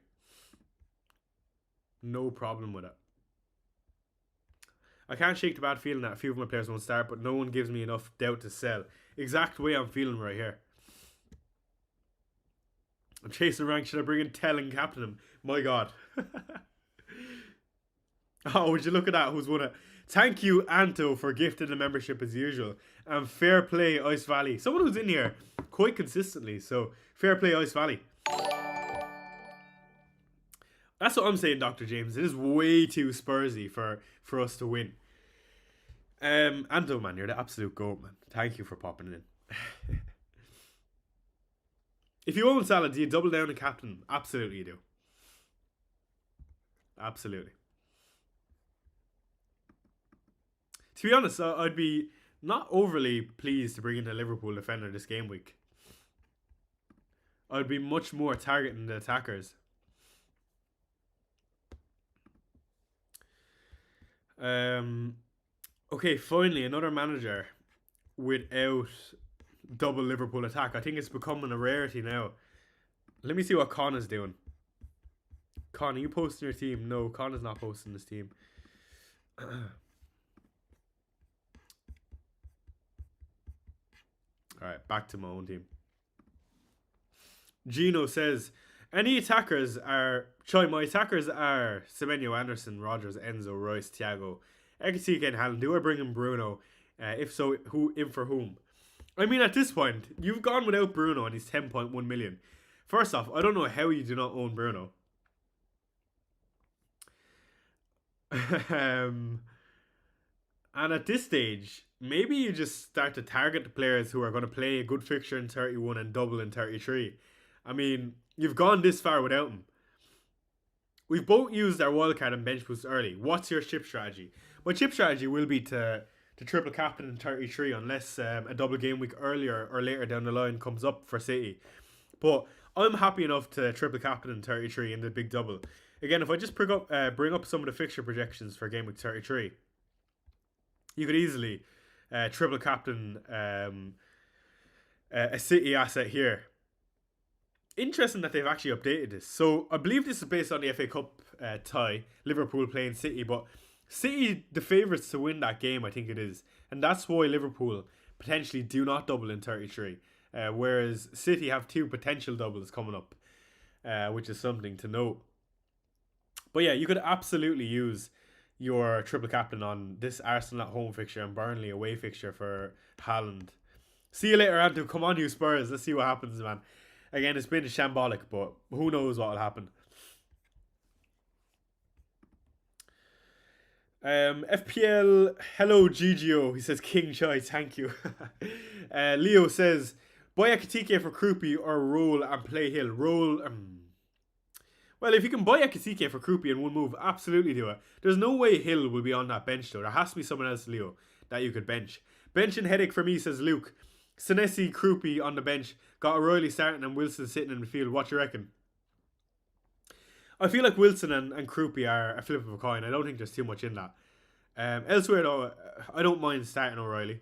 No problem with it. I can't shake the bad feeling that a few of my players won't start, but no one gives me enough doubt to sell. Exact way I'm feeling right here. I'm chasing rank. Should I bring in Tell and captain him? My god. Oh, would you look at that? Who's won it? Thank you, Anto, for gifting the membership as usual. And fair play, Ice Valley. Someone who's in here quite consistently. So, fair play, Ice Valley. That's what I'm saying, Dr. James. It is way too Spursy for us to win. Anto, man, you're the absolute GOAT, man. Thank you for popping in. If you own Salah, do you double down and captain? Absolutely you do. Absolutely. To be honest, I'd be not overly pleased to bring in a Liverpool defender this game week. I'd be much more targeting the attackers. Okay, finally, another manager without double Liverpool attack. I think it's becoming a rarity now. Let me see what Con is doing. Con, are you posting your team? No, Con is not posting his team. Alright, back to my own team. Gino says, my attackers are Semenyo, Anderson, Rogers, Enzo, Royce, Thiago, Ekitike and Haaland. Do I bring in Bruno? If so, who in for whom? I mean, at this point, you've gone without Bruno and he's 10.1 million. First off, I don't know how you do not own Bruno. And at this stage, maybe you just start to target the players who are going to play a good fixture in 31 and double in 33. I mean, you've gone this far without him. We've both used our wildcard and bench boost early. What's your chip strategy? My chip strategy will be to triple captain in 33 unless a double game week earlier or later down the line comes up for City. But I'm happy enough to triple captain in 33 in the big double. Again, if I just bring up some of the fixture projections for game week 33, you could easily triple captain a City asset here. Interesting that they've actually updated this. So I believe this is based on the FA Cup tie, Liverpool playing City, but City the favourites to win that game, I think it is, and that's why Liverpool potentially do not double in 33, whereas City have 2 potential doubles coming up, which is something to note. But yeah, you could absolutely use your triple captain on this Arsenal at home fixture and Burnley away fixture for Haaland. See you later, Anto. Come on, you Spurs. Let's see what happens, man. Again, it's been shambolic, but who knows what will happen. FPL, hello GGO. He says King Chai, thank you. Leo says, buy Ekitike for Krupi or roll and play Hill. Roll. Well, if you can buy Ekitike for Krupi in one move, absolutely do it. There's no way Hill will be on that bench though. There has to be someone else, Leo, that you could bench. Bench and headache for me, says Luke. Senesi, Krupi on the bench. Got O'Reilly starting and Wilson sitting in the field. What do you reckon? I feel like Wilson and Krupi are a flip of a coin. I don't think there's too much in that. Elsewhere though, I don't mind starting O'Reilly.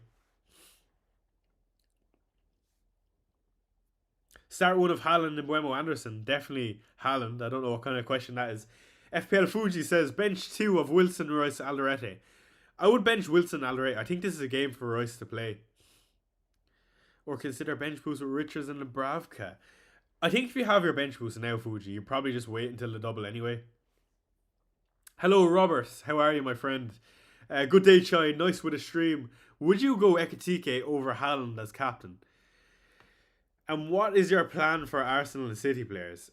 Start one of Haaland and Buemo Anderson. Definitely Haaland. I don't know what kind of question that is. FPL Fuji says bench 2 of Wilson, Royce, Alderete. I would bench Wilson, Alderete. I think this is a game for Royce to play. Or consider bench boost with Richards and Dubravka. I think if you have your bench boost now, Fuji, you probably just wait until the double anyway. Hello, Robert. How are you, my friend? Good day, Chai. Nice with a stream. Would you go Ekitike over Haaland as captain? And what is your plan for Arsenal and City players?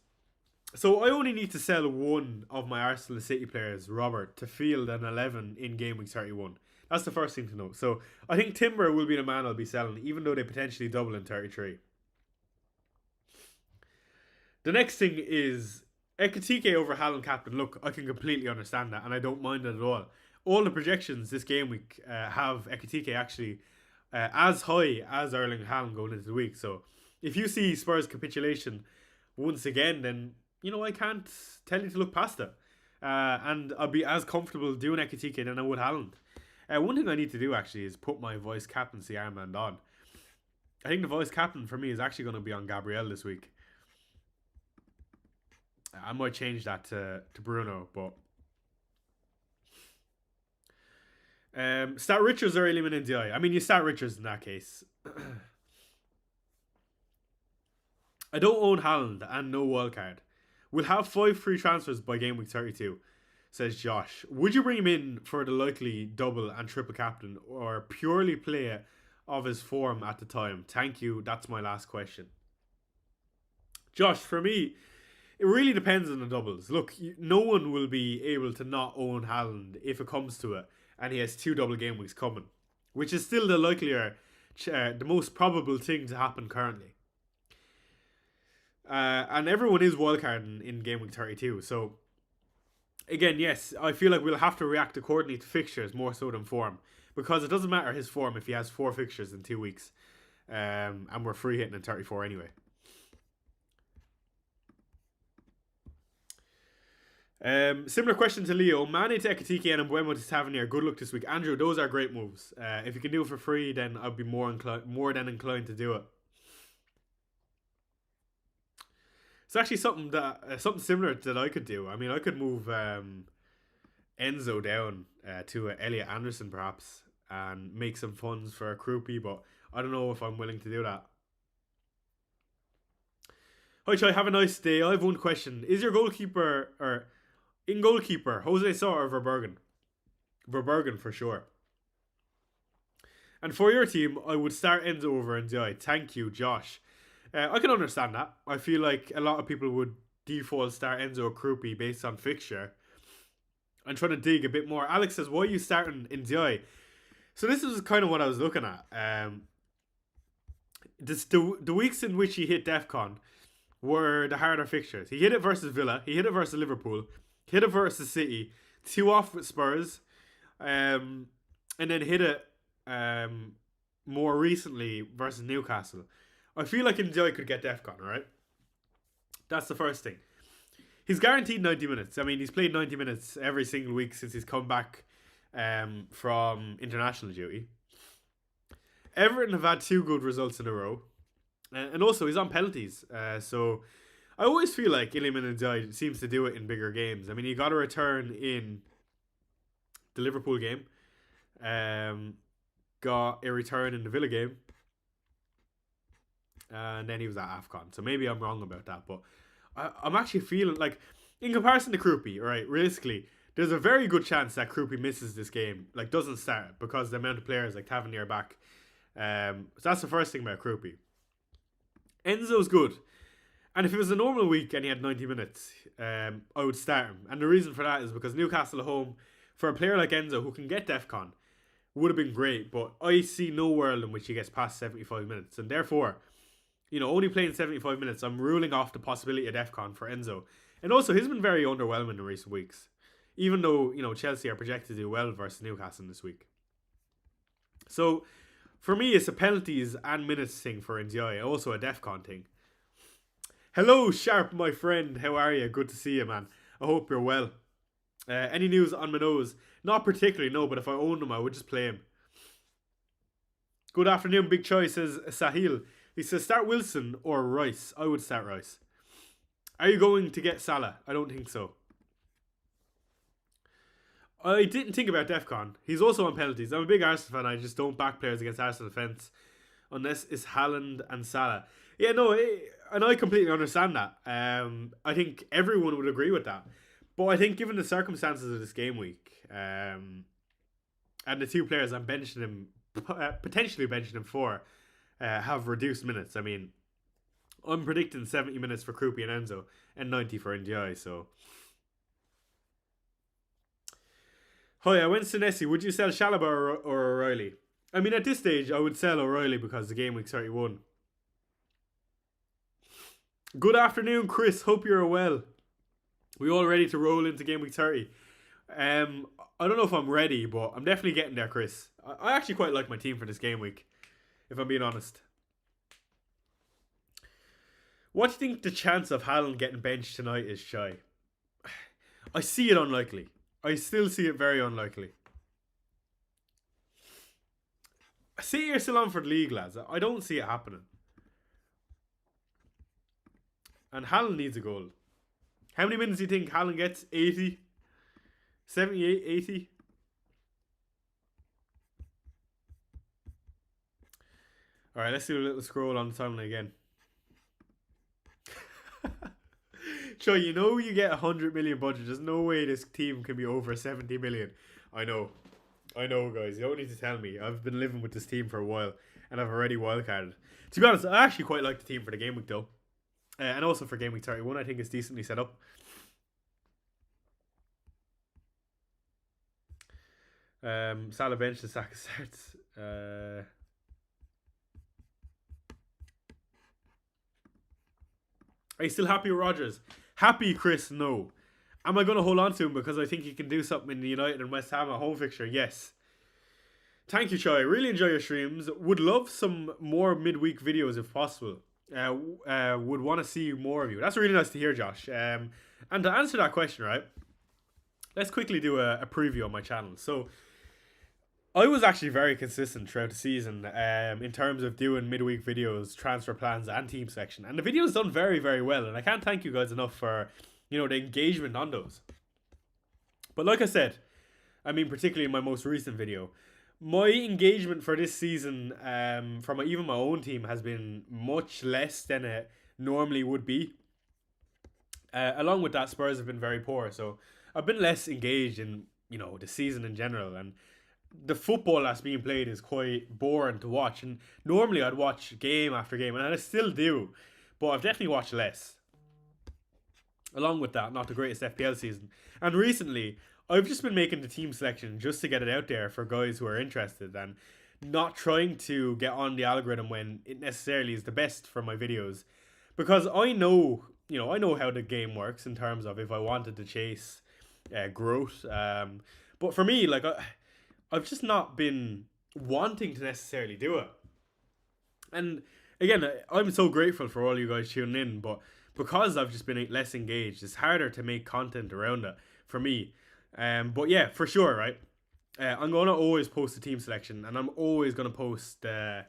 So I only need to sell one of my Arsenal and City players, Robert, to field an 11 in Game Week 31. That's the first thing to know. So I think Timber will be the man I'll be selling, even though they potentially double in 33. The next thing is Ekitike over Haaland captain. Look, I can completely understand that, and I don't mind it at all. All the projections this game week have Ekitike actually as high as Erling Haaland going into the week. So if you see Spurs capitulation once again, then you know I can't tell you to look past it. And I'll be as comfortable doing Ekitike than I would Haaland. One thing I need to do actually is put my vice captaincy armband on. I think the vice captain for me is actually going to be on Gabriel this week. I might change that to Bruno, but start Richards or eliminate Ndi. I mean, you start Richards in that case. I don't own Haaland and no wildcard. We'll have 5 free transfers by game week 32, says Josh. Would you bring him in for the likely double and triple captain or purely play it of his form at the time? Thank you. That's my last question. Josh, for me, it really depends on the doubles. Look, no one will be able to not own Haaland if it comes to it, and he has 2 double game weeks coming, which is still the likelier, the most probable thing to happen currently. And everyone is wildcarding in game week 32, so again, yes, I feel like we'll have to react accordingly to fixtures more so than form, because it doesn't matter his form if he has 4 fixtures in 2 weeks, and we're free hitting in 34 anyway. Similar question to Leo. Mane to Ekitike and Mbuemo to Tavernier. Good luck this week, Andrew. Those are great moves. If you can do it for free, then I'd be more than inclined to do it. It's actually something that something similar that I could do. I mean, I could move Enzo down to Elliot Anderson perhaps and make some funds for a Krupi, but I don't know if I'm willing to do that. Hi Chai, have a nice day. I have one question. Is your goalkeeper or in goalkeeper Jose Sa or Verbergen? Verbergen for sure. And for your team, I would start Enzo over Ndiaye. Thank you, Josh. I can understand that. I feel like a lot of people would default start Enzo or Krupi based on fixture. I'm trying to dig a bit more. Alex says, why are you starting Ndiaye? So this is kind of what I was looking at. The weeks in which he hit DEFCON were the harder fixtures. He hit it versus Villa. He hit it versus Liverpool. He hit it versus City. 2 off with Spurs. And then hit it more recently versus Newcastle. I feel like Ndiaye could get DEFCON, alright? That's the first thing. He's guaranteed 90 minutes. I mean, he's played 90 minutes every single week since he's come back from international duty. Everton have had 2 good results in a row. And also, he's on penalties. So, I always feel like Iliman Ndiaye seems to do it in bigger games. I mean, he got a return in the Liverpool game. Got a return in the Villa game. And then he was at AFCON. So, maybe I'm wrong about that. But I'm actually feeling like, in comparison to Krupi, right, realistically, there's a very good chance that Krupi misses this game. Like, doesn't start because the amount of players like Tavernier back. So, that's the first thing about Krupi. Enzo's good. And if it was a normal week and he had 90 minutes, I would start him. And the reason for that is because Newcastle at home, for a player like Enzo who can get DEFCON, would have been great. But I see no world in which he gets past 75 minutes. And therefore, only playing 75 minutes, I'm ruling off the possibility of DEFCON for Enzo. And also, he's been very underwhelming in recent weeks. Even though, Chelsea are projected to do well versus Newcastle this week. So, for me, it's a penalties and minutes thing for Ndiaye. Also a DEFCON thing. Hello, Sharp, my friend. How are you? Good to see you, man. I hope you're well. Any news on Minoz? Not particularly, no. But if I owned him, I would just play him. Good afternoon, Big Choi, says Sahil. He says, start Wilson or Rice. I would start Rice. Are you going to get Salah? I don't think so. I didn't think about DEFCON. He's also on penalties. I'm a big Arsenal fan. I just don't back players against Arsenal defence unless it's Haaland and Salah. Yeah, no, and I completely understand that. I think everyone would agree with that. But I think given the circumstances of this game week and the 2 players I'm benching him, potentially benching him for, have reduced minutes. I mean, I'm predicting 70 minutes for Krupi and Enzo and 90 for Ndiaye, so... Hi, I went Senesi. Would you sell Chalobah or O'Reilly? I mean, at this stage, I would sell O'Reilly because the game week 31. Good afternoon, Chris. Hope you're well. We all ready to roll into game week 30? I don't know if I'm ready, but I'm definitely getting there, Chris. I actually quite like my team for this game week, if I'm being honest. What do you think the chance of Haaland getting benched tonight is, Shy? I see it unlikely. I still see it very unlikely. City are still on for the league, lads. I don't see it happening. And Haaland needs a goal. How many minutes do you think Haaland gets? 80? 78, 80? Alright, let's do a little scroll on the timeline again. Sure, you get 100 million budget. There's no way this team can be over 70 million. I know, guys. You don't need to tell me. I've been living with this team for a while, and I've already wildcarded. To be honest, I actually quite like the team for the game week, though. And also for game week 31, I think it's decently set up. Salah bench, the Saka starts. Are you still happy with Rodgers? Happy, Chris? No. Am I going to hold on to him because I think he can do something in the United and West Ham at home fixture? Yes. Thank you, Choi. Really enjoy your streams. Would love some more midweek videos if possible. Would want to see more of you. That's really nice to hear, Josh. And to answer that question, right, let's quickly do a preview on my channel. So, I was actually very consistent throughout the season in terms of doing midweek videos, transfer plans, and team selection. And the video's done very, very well. And I can't thank you guys enough for, the engagement on those. But like I said, I mean, particularly in my most recent video, my engagement for this season from even my own team has been much less than it normally would be. Along with that, Spurs have been very poor. So I've been less engaged in, the season in general. And the football that's being played is quite boring to watch. And normally I'd watch game after game, and I still do, but I've definitely watched less. Along with that, not the greatest FPL season. And recently, I've just been making the team selection just to get it out there for guys who are interested, and not trying to get on the algorithm when it necessarily is the best for my videos. Because I know, I know how the game works in terms of if I wanted to chase growth. But for me, like, I've just not been wanting to necessarily do it. And again, I'm so grateful for all you guys tuning in, but because I've just been less engaged, it's harder to make content around it for me. But yeah, for sure, right? I'm going to always post the team selection, and I'm always going to post... I'm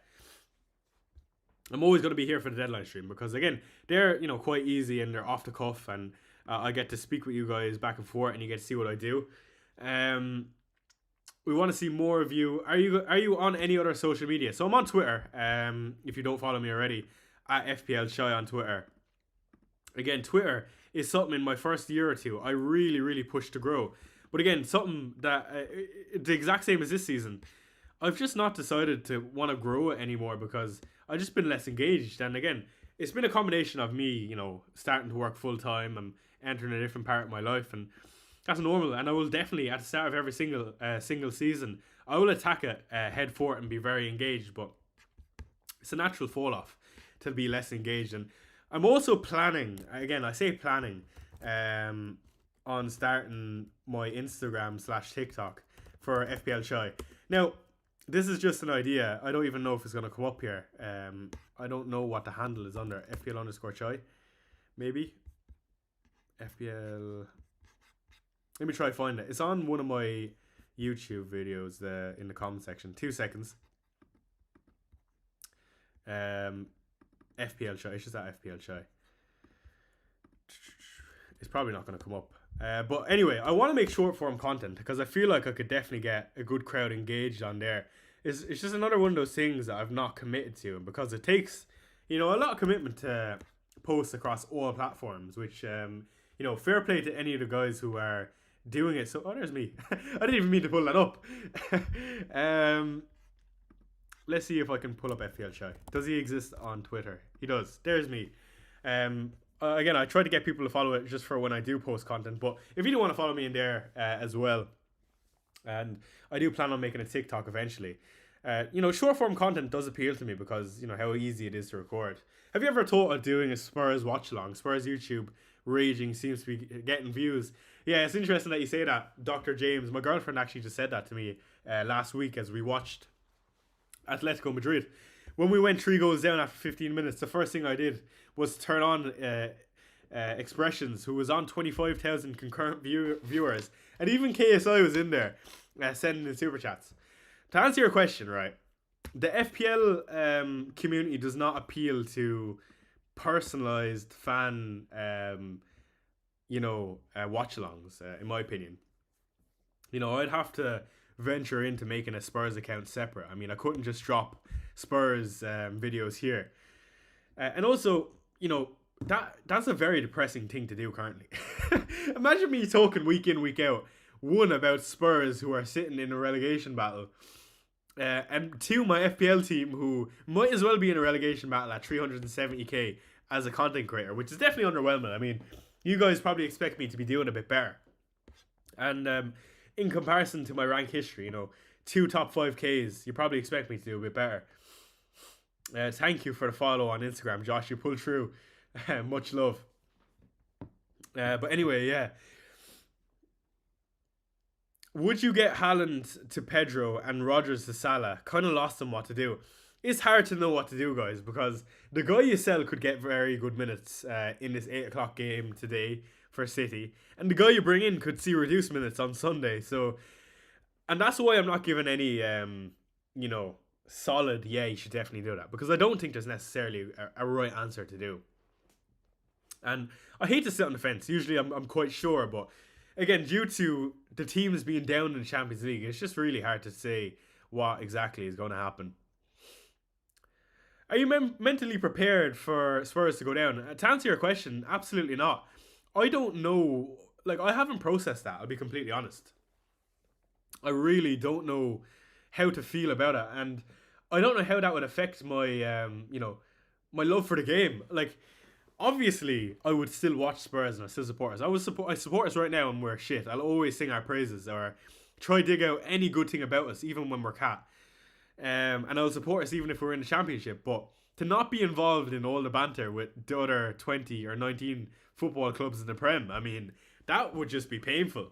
always going to be here for the deadline stream, because again, they're, quite easy and they're off the cuff, and I get to speak with you guys back and forth, and you get to see what I do. We want to see more of you. Are you on any other social media? So I'm on Twitter. If you don't follow me already, at FPL Shy on Twitter. Again, Twitter is something in my first year or two I really pushed to grow. But again, something that the exact same as this season, I've just not decided to want to grow it anymore because I've just been less engaged. And again, it's been a combination of me, starting to work full time and entering a different part of my life, and that's normal. And I will definitely, at the start of every single season, I will attack it head for it and be very engaged. But it's a natural fall off to be less engaged. And I'm also planning, again, I say planning, on starting my Instagram / TikTok for FPL Shy. Now, this is just an idea. I don't even know if it's going to come up here. I don't know what the handle is under. FPL_Shy. Maybe. FPL... Let me try to find it. It's on one of my YouTube videos in the comment section. 2 seconds. FPL Shy. It's just that FPL Shy. It's probably not going to come up. But anyway, I want to make short form content because I feel like I could definitely get a good crowd engaged on there. It's just another one of those things that I've not committed to, and because it takes, a lot of commitment to post across all platforms, which, fair play to any of the guys who are doing it. So, there's me. I didn't even mean to pull that up. Let's see if I can pull up FPL Shy. Does he exist on Twitter? He does. There's me. Again, I try to get people to follow it just for when I do post content. But if you do want to follow me in there as well, and I do plan on making a TikTok eventually. Short form content does appeal to me because, how easy it is to record. Have you ever thought of doing a Spurs Watchalong? Spurs YouTube raging seems to be getting views. Yeah, it's interesting that you say that, Dr. James. My girlfriend actually just said that to me last week as we watched Atletico Madrid. When we went 3 goals down after 15 minutes, the first thing I did was turn on Expressions, who was on 25,000 concurrent viewers. And even KSI was in there sending in super chats. To answer your question, right, the FPL community does not appeal to personalized fan, watch-alongs, in my opinion. I'd have to venture into making a Spurs account separate. I mean, I couldn't just drop Spurs videos here. And also, that's a very depressing thing to do currently. Imagine me talking week in, week out. 1, about Spurs who are sitting in a relegation battle. And 2, my FPL team who might as well be in a relegation battle at 370k as a content creator, which is definitely underwhelming. I mean, you guys probably expect me to be doing a bit better. And in comparison to my rank history, 2 top 5Ks, you probably expect me to do a bit better. Thank you for the follow on Instagram, Josh. You pulled through. Much love. But anyway, yeah. Would you get Haaland to Pedro and Rodgers to Salah? Kind of lost on what to do. It's hard to know what to do, guys, because the guy you sell could get very good minutes in this 8 o'clock game today for City, and the guy you bring in could see reduced minutes on Sunday. So And that's why I'm not giving any, solid, yeah, you should definitely do that. Because I don't think there's necessarily a right answer to do. And I hate to sit on the fence. Usually I'm quite sure, but again, due to the teams being down in the Champions League, it's just really hard to say what exactly is going to happen. Are you mentally prepared for Spurs to go down? To answer your question, absolutely not. I don't know. Like, I haven't processed that, I'll be completely honest. I really don't know how to feel about it. And I don't know how that would affect my, my love for the game. Like, obviously, I would still watch Spurs and I still support us. I support us right now and we're shit. I'll always sing our praises or try dig out any good thing about us, even when we're cat. And I'll support us even if we're in the championship. But to not be involved in all the banter with the other 20 or 19 football clubs in the Prem, I mean, that would just be painful.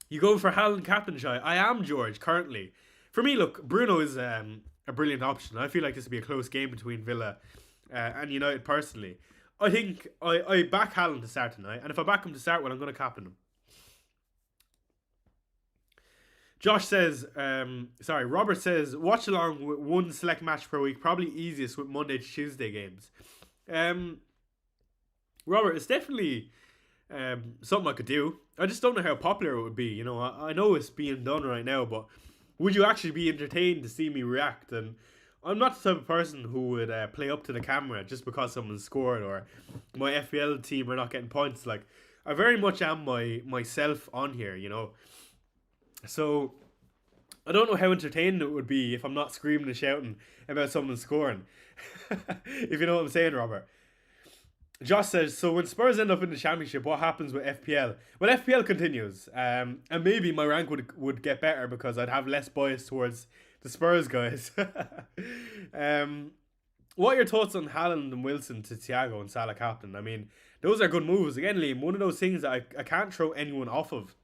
You go for Haaland captaincy. I am George currently. For me, look, Bruno is a brilliant option. I feel like this would be a close game between Villa and United personally. I think I back Haaland to start tonight, and if I back him to start, well, I'm going to captain him. Josh says, Robert says, watch along with one select match per week, probably easiest with Monday to Tuesday games. Robert, it's definitely something I could do. I just don't know how popular it would be. You know, I know it's being done right now, but would you actually be entertained to see me react? And I'm not the type of person who would play up to the camera just because someone scored or my FPL team are not getting points. Like, I very much am myself on here, you know. So I don't know how entertaining it would be if I'm not screaming and shouting about someone scoring. If you know what I'm saying, Robert. Josh says, so when Spurs end up in the championship, what happens with FPL? Well, FPL continues. And maybe my rank would get better because I'd have less bias towards the Spurs guys. What are your thoughts on Haaland and Wilson to Thiago and Salah captain? I mean, those are good moves. Again, Liam, one of those things that I can't throw anyone off of.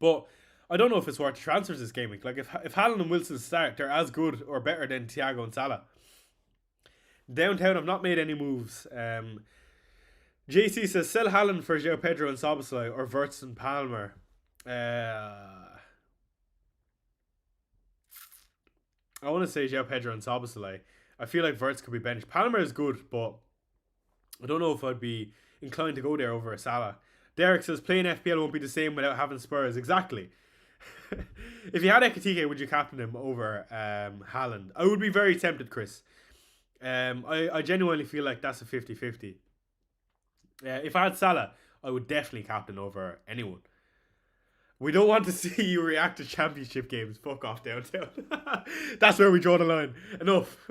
But I don't know if it's worth transfers this game week. Like, if Haaland and Wilson start, they're as good or better than Thiago and Salah. Downtown, I've not made any moves. JC says, sell Haaland for João Pedro and Szoboszlai or Wirtz and Palmer. I want to say João Pedro and Szoboszlai. I feel like Wirtz could be benched. Palmer is good, but I don't know if I'd be inclined to go there over a Salah. Derek says, playing FPL won't be the same without having Spurs. Exactly. If you had Ekitike, would you captain him over Haaland? I would be very tempted, Chris. I genuinely feel like that's a 50-50. If I had Salah, I would definitely captain over anyone. We don't want to see you react to championship games. Fuck off, Downtown. That's where we draw the line. Enough.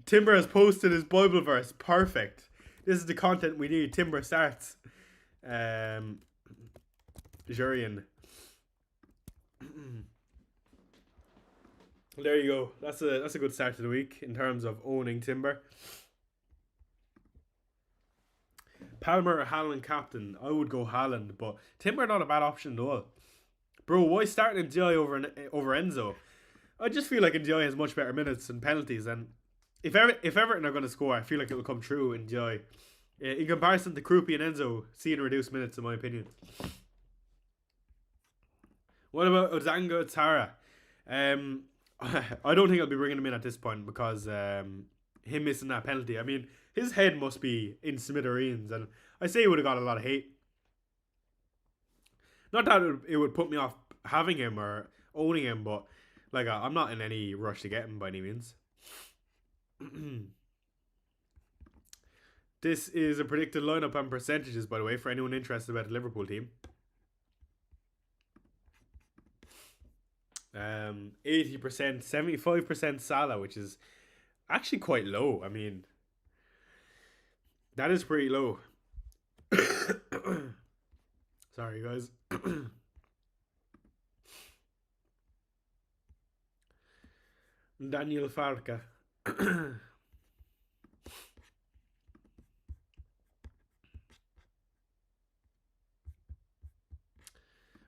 Timber has posted his Bible verse. Perfect. This is the content we need. Timber starts. Jurian. There you go. That's a good start to the week in terms of owning Timber. Palmer or Haaland captain? I would go Haaland, but Timber not a bad option at all. Bro, why starting Ndiaye over Enzo? I just feel like Ndiaye has much better minutes and penalties, and if Everton are going to score, I feel like it will come true in Ndiaye. In comparison to Krupi and Enzo, seeing reduced minutes, in my opinion. What about Ozanga Tara? I don't think I'll be bringing him in at this point because him missing that penalty. I mean, his head must be in smithereens, and I say he would have got a lot of hate. Not that it would put me off having him or owning him, but like I'm not in any rush to get him by any means. This is a predicted lineup and percentages, by the way, for anyone interested about the Liverpool team. 80%, 75% Salah, which is actually quite low. I mean, that is pretty low. Sorry, guys. Daniel Farka.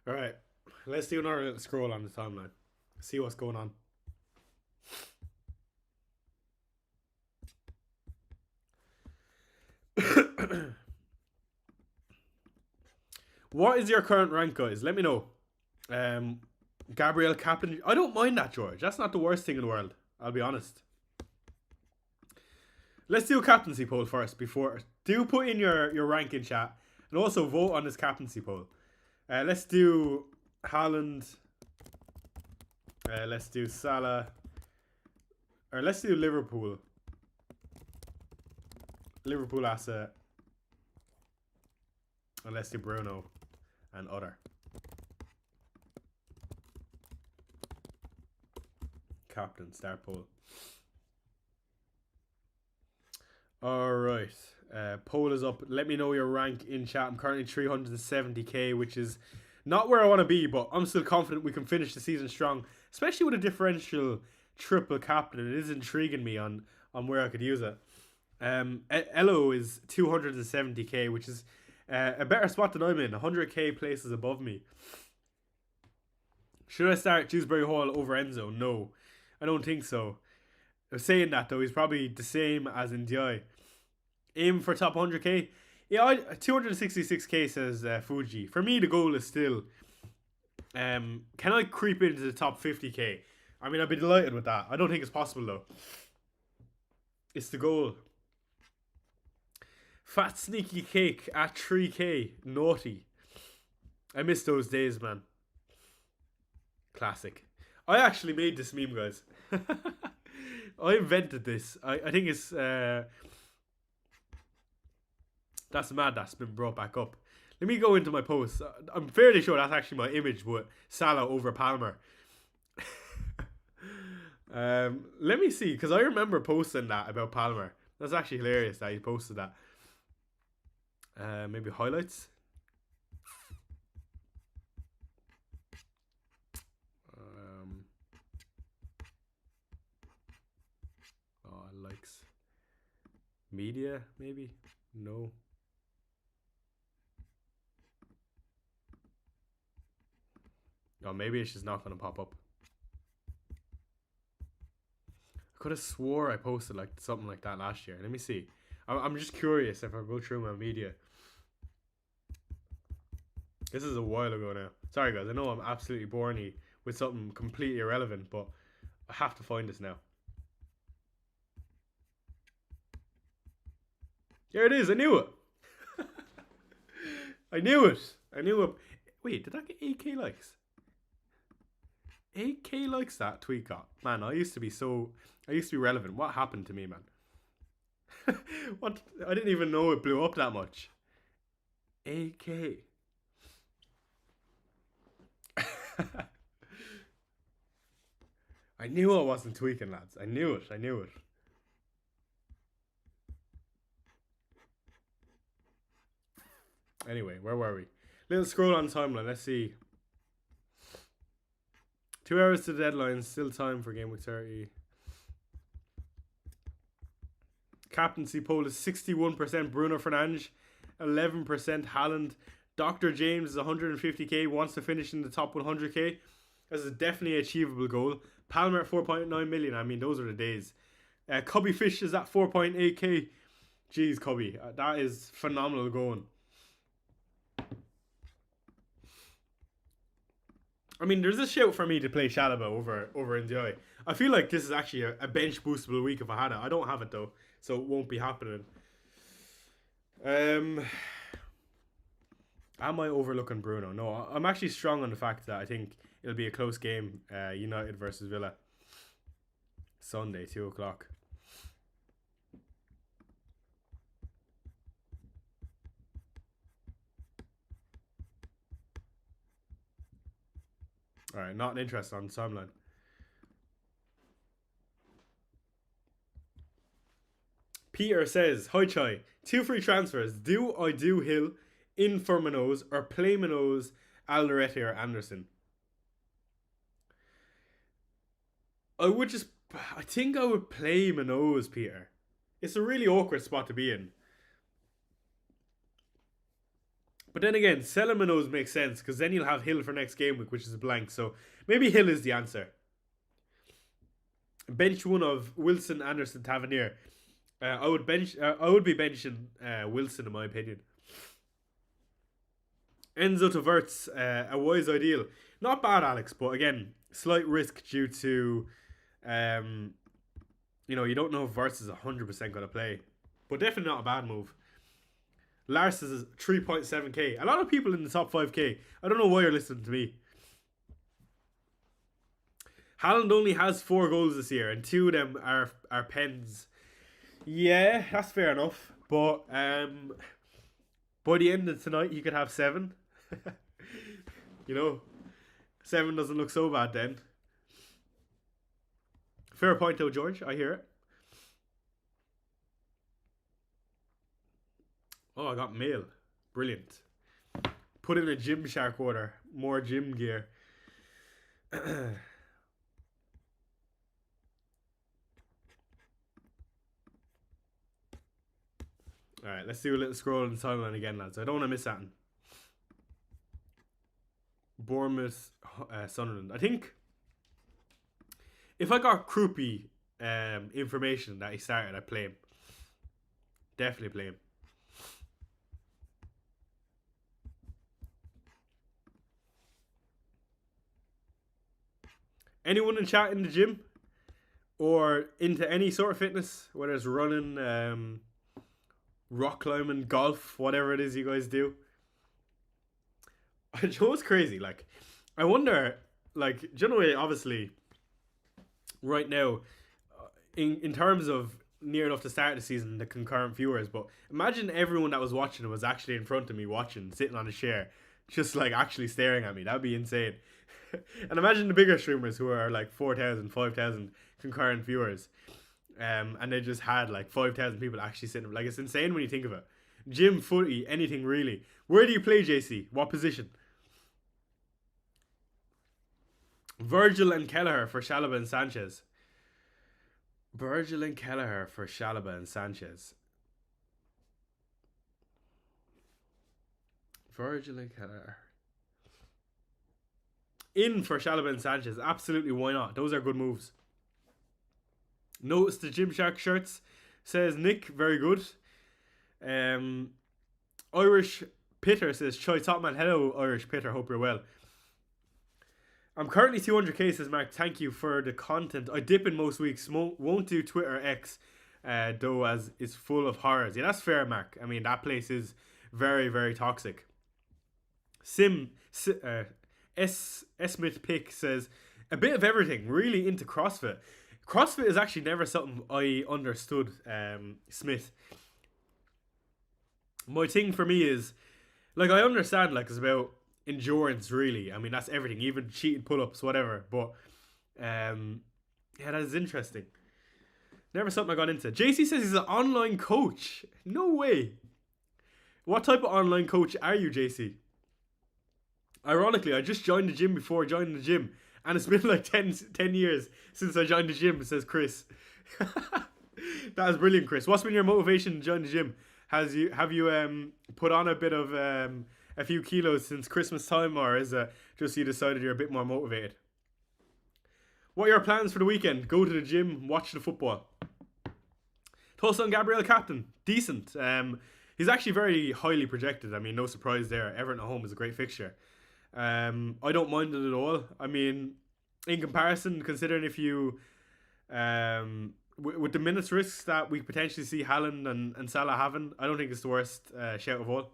Alright, let's do another little scroll on the timeline. See what's going on. What is your current rank, guys? Let me know. Gabriel Captain. I don't mind that, George. That's not the worst thing in the world. I'll be honest. Let's do a captaincy poll first. Do put in your rank in chat and also vote on this captaincy poll. Let's do Haaland. Let's do Salah. Or let's do Liverpool. Liverpool asset. And let's do Bruno and other. Captain, start poll. Alright. Poll is up. Let me know your rank in chat. I'm currently 370k, which is not where I want to be, but I'm still confident we can finish the season strong, especially with a differential triple captain. It is intriguing me on where I could use it. Elo is 270k, which is a better spot than I'm in. 100k places above me. Should I start Dewsbury Hall over Enzo? No, I don't think so. I was saying that though, he's probably the same as in DI. Aim for top 100k. Yeah, 266k says Fuji. For me, the goal is still, can I creep into the top 50k? I mean, I'd be delighted with that. I don't think it's possible though. It's the goal. Fat Sneaky Cake at 3k. Naughty. I miss those days, man. Classic. I actually made this meme, guys. I invented this. I think it's... that's mad that's been brought back up. Let me go into my post. I'm fairly sure that's actually my image, but Salah over Palmer. Let me see, because I remember posting that about Palmer. That's actually hilarious that he posted that. Maybe highlights. Likes. Media, maybe? No. Oh, maybe it's just not going to pop up. I could have swore I posted like something like that last year. Let me see. I'm just curious if I go through my media. This is a while ago now. Sorry guys, I know I'm absolutely borny with something completely irrelevant, but I have to find this now. There it is, I knew it. I knew it. Wait, did that get 8k likes? 8k likes that tweet got. Man, I used to be relevant. What happened to me, man? What? I didn't even know it blew up that much. 8k. I knew I wasn't tweaking, lads. I knew it. Anyway, where were we? Little scroll on timeline. Let's see. 2 hours to the deadline. Still time for Gameweek 30. Captaincy poll is 61% Bruno Fernandes, 11% Haaland. Dr. James is 150k, wants to finish in the top 100k. That's a definitely achievable goal. Palmer at 4.9 million. I mean, those are the days. Cubby Fish is at 4.8k. Jeez, Cubby. That is phenomenal going. I mean, there's a shout for me to play Shalaba over Enjoy. I feel like this is actually a bench boostable week if I had it. I don't have it though, so it won't be happening. Am I overlooking Bruno? No, I'm actually strong on the fact that I think it'll be a close game. United versus Villa. Sunday, 2 o'clock. Alright, not interested on the timeline. Peter says, hi Chai, 2 free transfers. Do I do Hill in for Minoz or play Minoz, Alderete or Anderson? I think I would play Minoz, Peter. It's a really awkward spot to be in. But then again, selling Minoz makes sense because then you'll have Hill for next game week, which is a blank. So maybe Hill is the answer. Bench one of Wilson, Anderson, Tavernier. I would be benching Wilson in my opinion. Enzo to Verts, a wise ideal. Not bad, Alex, but again, slight risk due to, you don't know if Verts is 100% going to play. But definitely not a bad move. Lars is 3.7k. A lot of people in the top 5k. I don't know why you're listening to me. Haaland only has 4 goals this year, and 2 of them are pens. Yeah, that's fair enough. But by the end of tonight, he could have 7. 7 doesn't look so bad then. Fair point though, George. I hear it. Oh, I got mail. Brilliant. Put in a Gymshark order. More gym gear. Alright, let's do a little scroll in the timeline again, lads. I don't want to miss that. Bournemouth, Sunderland. I think if I got Krupi information that he started, I'd play him. Definitely play him. Anyone in chat in the gym? Or into any sort of fitness? Whether it's running, rock climbing, golf, whatever it is you guys do. I know it's crazy. Like, I wonder, like, do you know, obviously, right now, in terms of near enough to start the season, the concurrent viewers, but imagine everyone that was watching was actually in front of me watching, sitting on a chair, just like actually staring at me. That'd be insane. And imagine the bigger streamers who are like 4,000, 5,000 concurrent viewers. And they just had like 5,000 people actually sitting. Like, it's insane when you think of it. Gym, footy, anything really. Where do you play, JC? What position? Virgil and Kelleher for Chalobah and Sanchez. Virgil and Kelleher for Chalobah and Sanchez. Virgil and Kelleher. In for Chalobah and Sanchez. Absolutely, why not? Those are good moves. Notice the Gymshark shirts, says Nick. Very good. Irish Pitter says, Choi Topman. Hello, Irish Pitter. Hope you're well. I'm currently 200k, says Mark. Thank you for the content. I dip in most weeks. Won't do Twitter X, though, as it's full of horrors. Yeah, that's fair, Mark. I mean, that place is very, very toxic. S. Smith Pick says, a bit of everything. Really into CrossFit. CrossFit is actually never something I understood, Smith. My thing for me is, like, I understand, like, it's about endurance, really. I mean, that's everything, even cheating pull-ups, whatever. But, yeah, that is interesting. Never something I got into. JC says he's an online coach. No way. What type of online coach are you, JC? Ironically, I just joined the gym before joining the gym. And it's been like 10 years since I joined the gym, says Chris. That is brilliant, Chris. What's been your motivation to join the gym? Have you put on a bit of a few kilos since Christmas time, or is it just you decided you're a bit more motivated? What are your plans for the weekend? Go to the gym, watch the football. Tosan Gabriel captain, decent. He's actually very highly projected. I mean, no surprise there. Everton at home is a great fixture. I don't mind it at all. I mean, in comparison, considering if you, with the minutes risks that we potentially see Haaland and Salah having, I don't think it's the worst shout of all.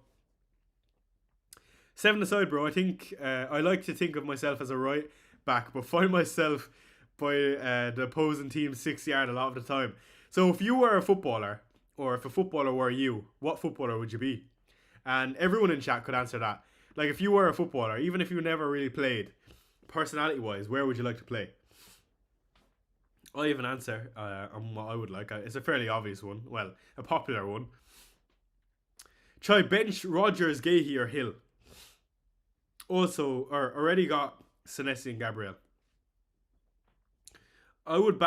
7 aside, bro. I think I like to think of myself as a right back, but find myself by the opposing team's 6 yard a lot of the time. So if you were a footballer, or if a footballer were you, what footballer would you be? And everyone in chat could answer that. Like, if you were a footballer, even if you never really played, personality-wise, where would you like to play? I have an answer on what I would like. It's a fairly obvious one. Well, a popular one. Try bench Rodgers, Gahey, or Hill. Also, or already got Senesi and Gabriel. I would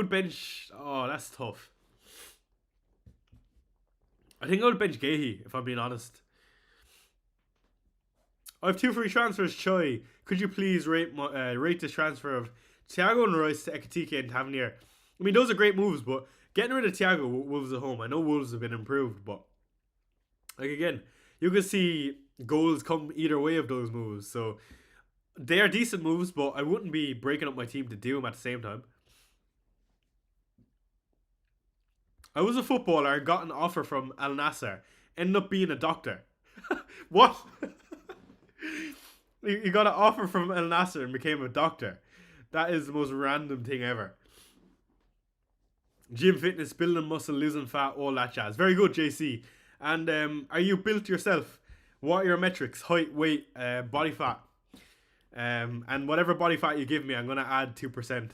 bench. Oh, that's tough. I think I would bench Gahey, if I'm being honest. I have 2 free transfers, Choi. Could you please rate this transfer of Thiago and Rice to Ekitike and Tavernier? I mean, those are great moves, but getting rid of Thiago, Wolves at home. I know Wolves have been improved, but like, again, you can see goals come either way of those moves. So they are decent moves, but I wouldn't be breaking up my team to do them at the same time. I was a footballer and got an offer from Al Nasser. Ended up being a doctor. What? You got an offer from Al Nasser and became a doctor. That is the most random thing ever. Gym fitness, building muscle, losing fat, all that jazz. Very good, JC. And are you built yourself? What are your metrics? Height, weight, body fat. And whatever body fat you give me, I'm going to add 2%.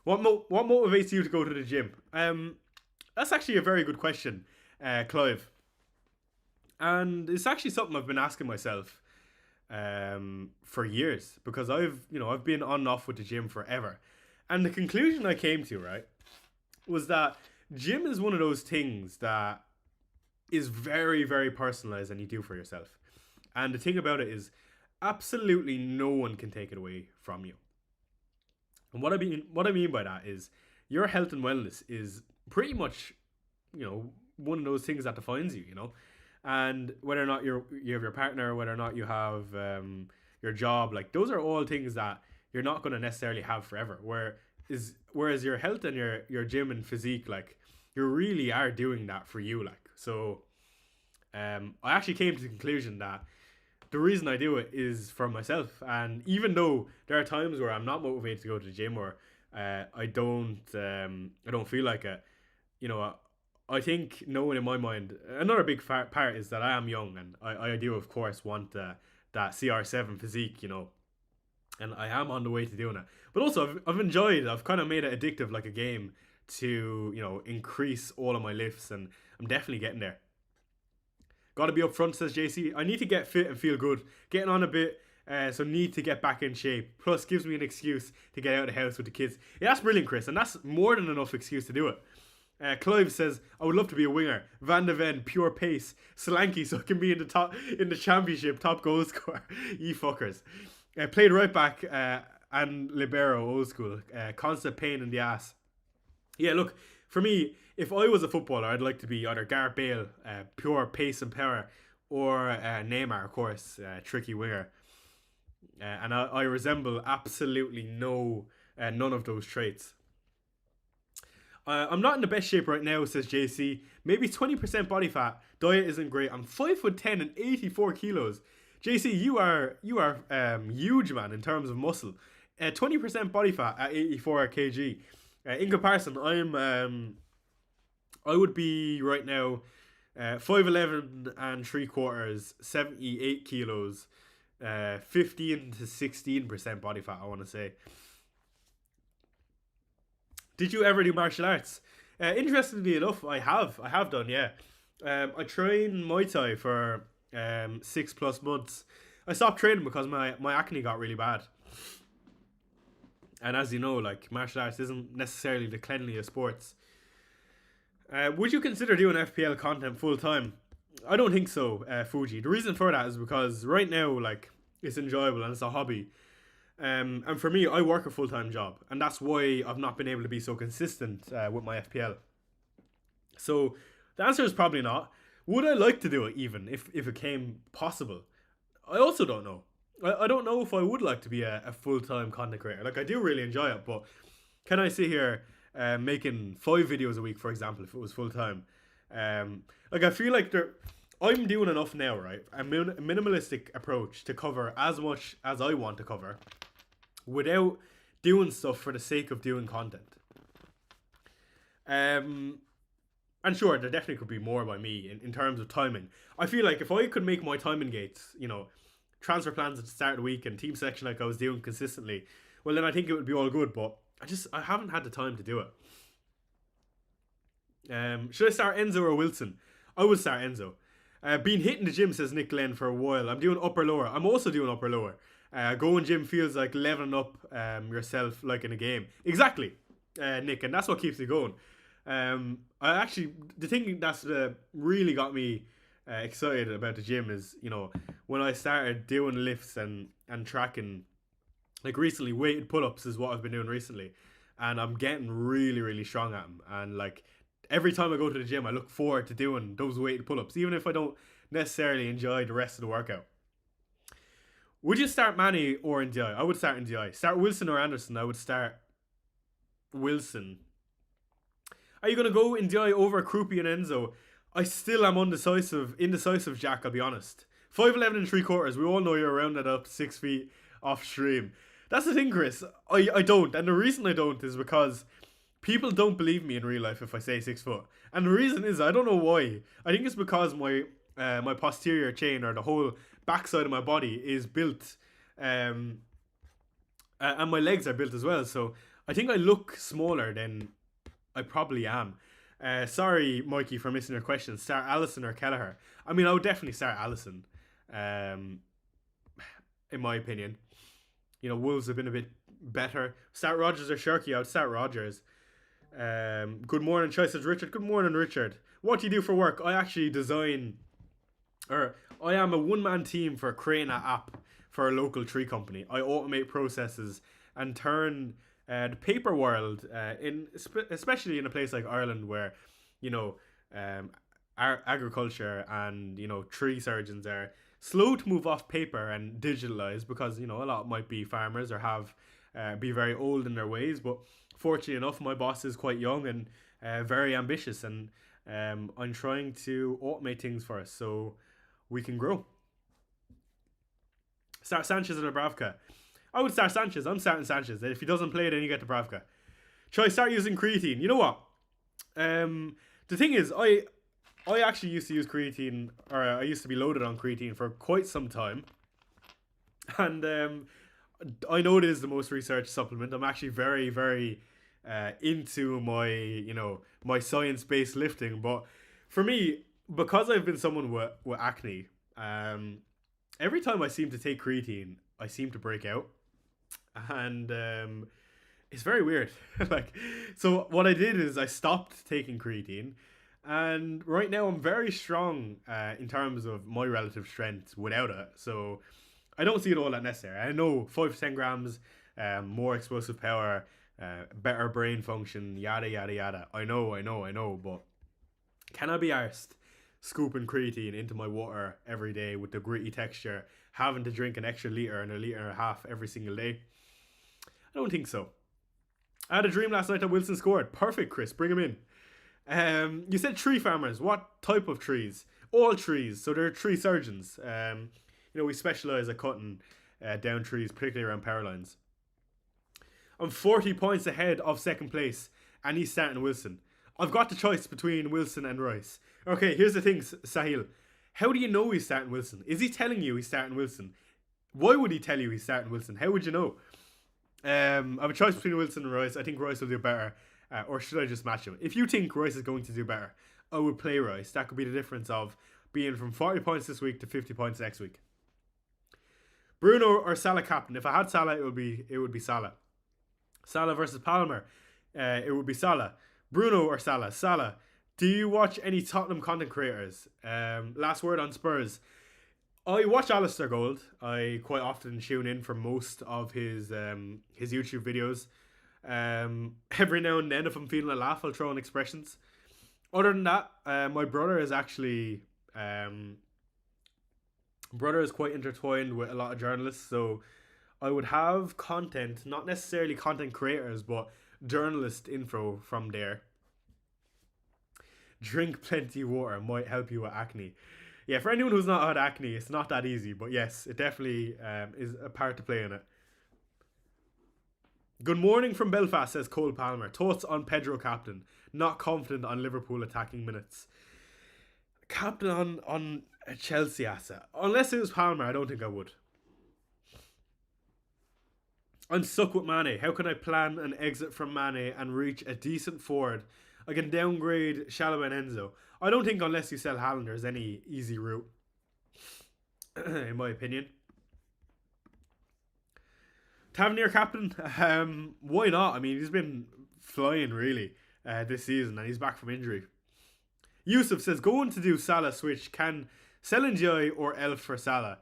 What motivates you to go to the gym? That's actually a very good question, Clive. And it's actually something I've been asking myself for years, because I've been on and off with the gym forever. And the conclusion I came to, right, was that gym is one of those things that is very, very personalized and you do for yourself. And the thing about it is absolutely no one can take it away from you. And what I mean by that is your health and wellness is pretty much, one of those things that defines you, and whether or not you have your partner, whether or not you have your job, like those are all things that you're not going to necessarily have forever. Whereas your health and your gym and physique, like you really are doing that for you, like. So I actually came to the conclusion that the reason I do it is for myself. And even though there are times where I'm not motivated to go to the gym, or I don't feel like it, I think knowing in my mind, another big part is that I am young, and I do of course want that CR7 physique, and I am on the way to doing it. But also I've enjoyed, I've kind of made it addictive, like a game, to increase all of my lifts, and I'm definitely getting there. Gotta be up front, says JC. I need to get fit and feel good. Getting on a bit, so need to get back in shape. Plus gives me an excuse to get out of the house with the kids. Yeah, that's brilliant, Chris, and that's more than enough excuse to do it. Clive says, I would love to be a winger. Van de Ven, pure pace. Slanky, so I can be in the championship, top goal scorer. Ye fuckers. Played right back and libero, old school. Constant pain in the ass. Yeah, look, for me, if I was a footballer, I'd like to be either Gareth Bale, pure pace and power, or Neymar, of course, tricky winger. And I resemble absolutely none of those traits. I'm not in the best shape right now, says JC. Maybe 20% body fat. Diet isn't great. I'm 5'10" and 84 kilos. JC, you are huge, man, in terms of muscle. 20% body fat at 84 kg. In comparison, I would be right now 5'11" and 3/4, 78 kilos, 15 to 16% body fat, I want to say. Did you ever do martial arts? Interestingly enough, I have done, yeah. I trained Muay Thai for 6+ months. I stopped training because my acne got really bad. And as you know, like, martial arts isn't necessarily the cleanliest sports. Would you consider doing FPL content full time? I don't think so, Fuji. The reason for that is because right now, like, it's enjoyable and it's a hobby. And for me, I work a full-time job, and that's why I've not been able to be so consistent with my FPL. So the answer is probably not. Would I like to do it even if it came possible? I also don't know. I don't know if I would like to be a full-time content creator. Like, I do really enjoy it, but can I sit here making 5 videos a week, for example, if it was full-time? Like, I feel like I'm doing enough now, right? A minimalistic approach to cover as much as I want to cover without doing stuff for the sake of doing content. And sure, there definitely could be more by me in terms of timing. I feel like if I could make my timing gates, transfer plans at the start of the week and team selection like I was doing consistently, well, then I think it would be all good, but I haven't had the time to do it. Should I start Enzo or Wilson? I would start Enzo. Been hitting the gym, says Nick Glenn, for a while. I'm doing upper lower. I'm also doing upper lower. Going gym feels like leveling up yourself like in a game. Exactly, Nick, and that's what keeps me going. The thing that's really got me excited about the gym is, when I started doing lifts and tracking, like recently, weighted pull-ups is what I've been doing recently, and I'm getting really, really strong at them. And like, every time I go to the gym, I look forward to doing those weighted pull-ups, even if I don't necessarily enjoy the rest of the workout. Would you start Manny or Ndiaye? I would start Ndiaye. Start Wilson or Anderson? I would start Wilson. Are you going to go Ndiaye over Krupi and Enzo? I still am indecisive, Jack, I'll be honest. 5'11 and 3/4. We all know you're around that up 6 feet off stream. That's the thing, Chris. I don't. And the reason I don't is because people don't believe me in real life if I say 6 foot. And the reason is, I don't know why. I think it's because my posterior chain, or the whole backside of my body, is built. And my legs are built as well. So I think I look smaller than I probably am. Sorry, Mikey, for missing your question. Start Allison or Kelleher? I mean, I would definitely start Allison. In my opinion, Wolves have been a bit better. Start Rodgers or Shirky? I would start Rodgers. Good morning, Choices, Richard. Good morning, Richard. What do you do for work? I actually I am a one-man team for creating an app for a local tree company. I automate processes and turn the paper world, especially in a place like Ireland where, agriculture and, tree surgeons are slow to move off paper and digitalize, because, a lot might be farmers or be very old in their ways. But fortunately enough, my boss is quite young and very ambitious, and I'm trying to automate things for us so we can grow. Start Sanchez or Dubravka? I would start Sanchez. I'm starting Sanchez. If he doesn't play, then you get Dubravka. Should I start using creatine? You know what? The thing is, I actually used to use creatine, or I used to be loaded on creatine for quite some time. And I know it is the most researched supplement. I'm actually very, very into my science-based lifting. But for me, because I've been someone with acne, every time I seem to take creatine, I seem to break out. And it's very weird. So what I did is I stopped taking creatine, and right now I'm very strong in terms of my relative strength without it. So I don't see it all that necessary. I know 5 to 10 grams, more explosive power, better brain function, yada yada yada. I know, but can I be arsed scooping creatine into my water every day with the gritty texture, having to drink an extra litre and a litre and a half every single day? I don't think so. I had a dream last night that Wilson scored. Perfect, Chris. Bring him in. You said tree farmers. What type of trees? All trees. So they're tree surgeons. We specialise at cutting down trees, particularly around power lines. I'm 40 points ahead of second place, and he's starting Wilson. I've got the choice between Wilson and Rice. Okay, here's the thing, Sahil. How do you know he's starting Wilson? Is he telling you he's starting Wilson? Why would he tell you he's starting Wilson? How would you know? I have a choice between Wilson and Rice. I think Rice will do better. Or should I just match him? If you think Rice is going to do better, I would play Rice. That could be the difference of being from 40 points this week to 50 points next week. Bruno or Salah captain? If I had Salah, it would be Salah. Salah versus Palmer. It would be Salah. Bruno or Salah? Salah. Do you watch any Tottenham content creators? Last word on Spurs. I watch Alistair Gold. I quite often tune in for most of his YouTube videos. Every now and then, if I'm feeling a laugh, I'll throw in expressions. Other than that, my brother is actually quite intertwined with a lot of journalists, so I would have content, not necessarily content creators, but journalist info from there. Drink plenty of water, might help you with acne. Yeah, for anyone who's not had acne, it's not that easy, but yes, it definitely is a part to play in it. Good morning from Belfast, says Cole Palmer. Thoughts on Pedro captain? Not confident on Liverpool attacking minutes. Captain on a Chelsea asset. Unless it was Palmer, I don't think I would. I'm stuck with Mane. How can I plan an exit from Mane and reach a decent forward? I can downgrade Chalobah and Enzo. I don't think unless you sell Haaland there's any easy route, in my opinion. Tavernier captain? Why not? I mean, he's been flying really this season, and he's back from injury. Yusuf says, going to do Salah switch. Can sell Ndiaye or Elf for Salah?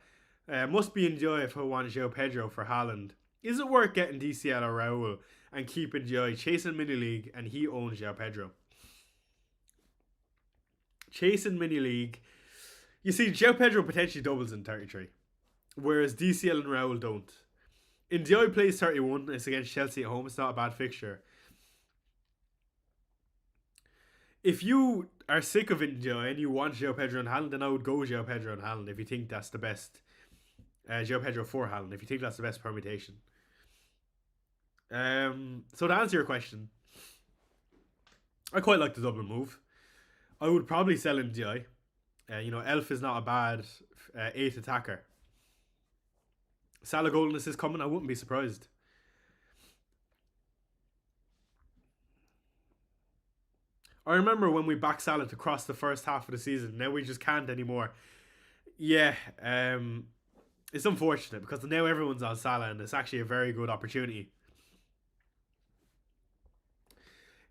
Must be Ndiaye if I want João Pedro for Haaland. Is it worth getting DCL or Raul and keeping Ndiaye chasing mini league and he owns João Pedro? Chasing mini league. You see, João Pedro potentially doubles in 33. whereas DCL and Raul don't. Ndiaye plays 31. It's against Chelsea at home. It's not a bad fixture. If you are sick of Ndiaye and you want João Pedro and Haaland, then I would go João Pedro and Haaland if you think that's the best. João Pedro for Haaland if you think that's the best permutation. So to answer your question, I quite like the double move. I would probably sell Ndiaye. Elf is not a bad 8 attacker. Salah golden assist coming, I wouldn't be surprised. I remember when we backed Salah to cross the first half of the season. Now we just can't anymore. Yeah, it's unfortunate because now everyone's on Salah and it's actually a very good opportunity.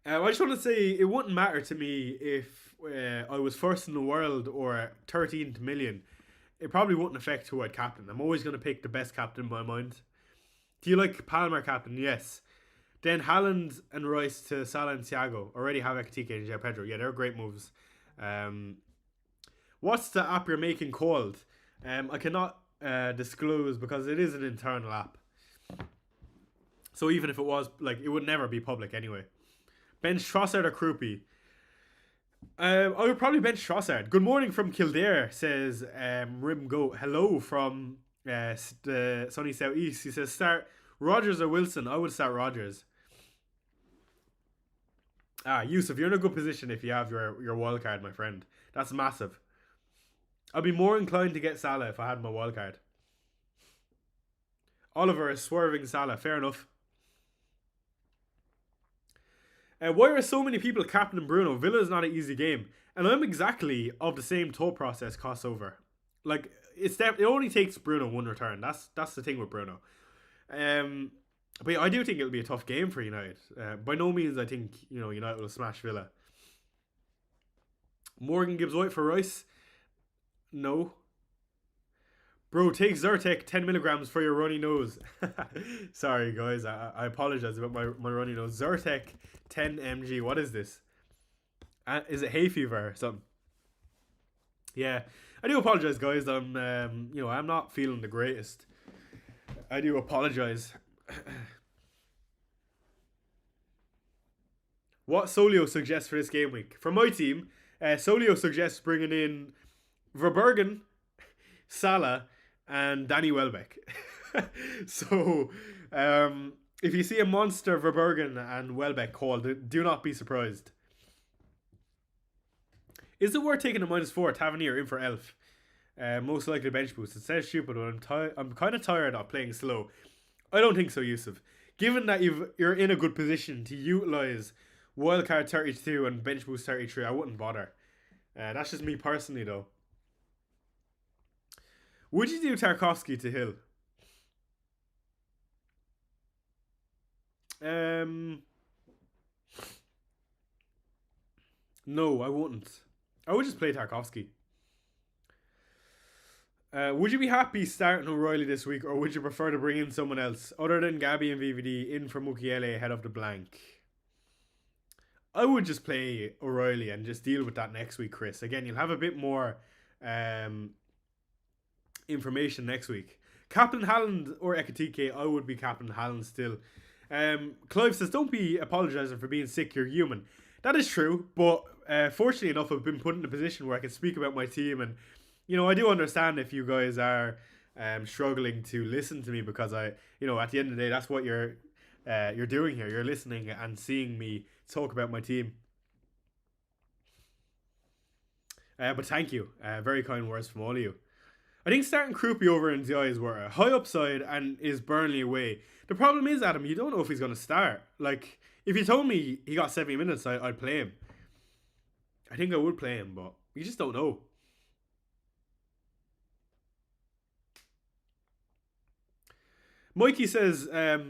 I just want to say it wouldn't matter to me if I was first in the world or 13th million. It probably wouldn't affect who I'd captain. I'm always going to pick the best captain in my mind. Do you like Palmer captain? Yes. Then Haaland and Rice to Salah and Thiago. Already have Ekitike and João Pedro. Yeah, they're great moves. What's the app you're making called? I cannot disclose because it is an internal app. So even if it was, it would never be public anyway. Bench Trossard or Krupi? I would probably bench Trossard. Good morning from Kildare, says Rim Goat. Hello from the sunny southeast. He says start Rodgers or Wilson. I would start Rodgers. Yusuf, you're in a good position if you have your wild card, my friend. That's massive. I'd be more inclined to get Salah if I had my wild card. Oliver is swerving Salah. Fair enough. Why are so many people captaining Bruno? Villa is not an easy game. And I'm exactly of the same thought process crossover. It only takes Bruno one return. That's the thing with Bruno. But yeah, I do think it'll be a tough game for United. By no means I think United will smash Villa. Morgan gives White for Rice. No. Bro, take Zyrtec 10 milligrams for your runny nose. Sorry, guys. I apologize about my runny nose. Zyrtec 10 mg. What is this? Is it hay fever or something? Yeah. I do apologize, guys. I'm not feeling the greatest. I do apologize. What Solio suggests for this game week? For my team, Solio suggests bringing in Verbergen, Salah, and Danny Welbeck. So, if you see a monster Verbergen and Welbeck called, do not be surprised. Is it worth taking a -4 Tavernier in for Elf? Most likely bench boost. It says stupid, but I'm kind of tired of playing slow. I don't think so, Yusuf. Given that you're in a good position to utilise wildcard 32 and bench boost 33, I wouldn't bother. That's just me personally, though. Would you do Tarkovsky to Hill? No, I wouldn't. I would just play Tarkovsky. Would you be happy starting O'Reilly this week, or would you prefer to bring in someone else other than Gabby and VVD in for Mukiele ahead of the blank? I would just play O'Reilly and just deal with that next week, Chris. Again, you'll have a bit more information next week. Captain Haaland or Ekitike, I would be Captain Haaland still. Clive says, don't be apologising for being sick, you're human. That is true, but fortunately enough, I've been put in a position where I can speak about my team, and I do understand if you guys are struggling to listen to me, because at the end of the day, that's what you're doing here. You're listening and seeing me talk about my team. But thank you. Very kind words from all of you. I think starting Krupi over in Ndiaye is worth a high upside and is Burnley away. The problem is, Adam, you don't know if he's going to start. If you told me he got 70 minutes, I'd play him. I think I would play him, but you just don't know. Mikey says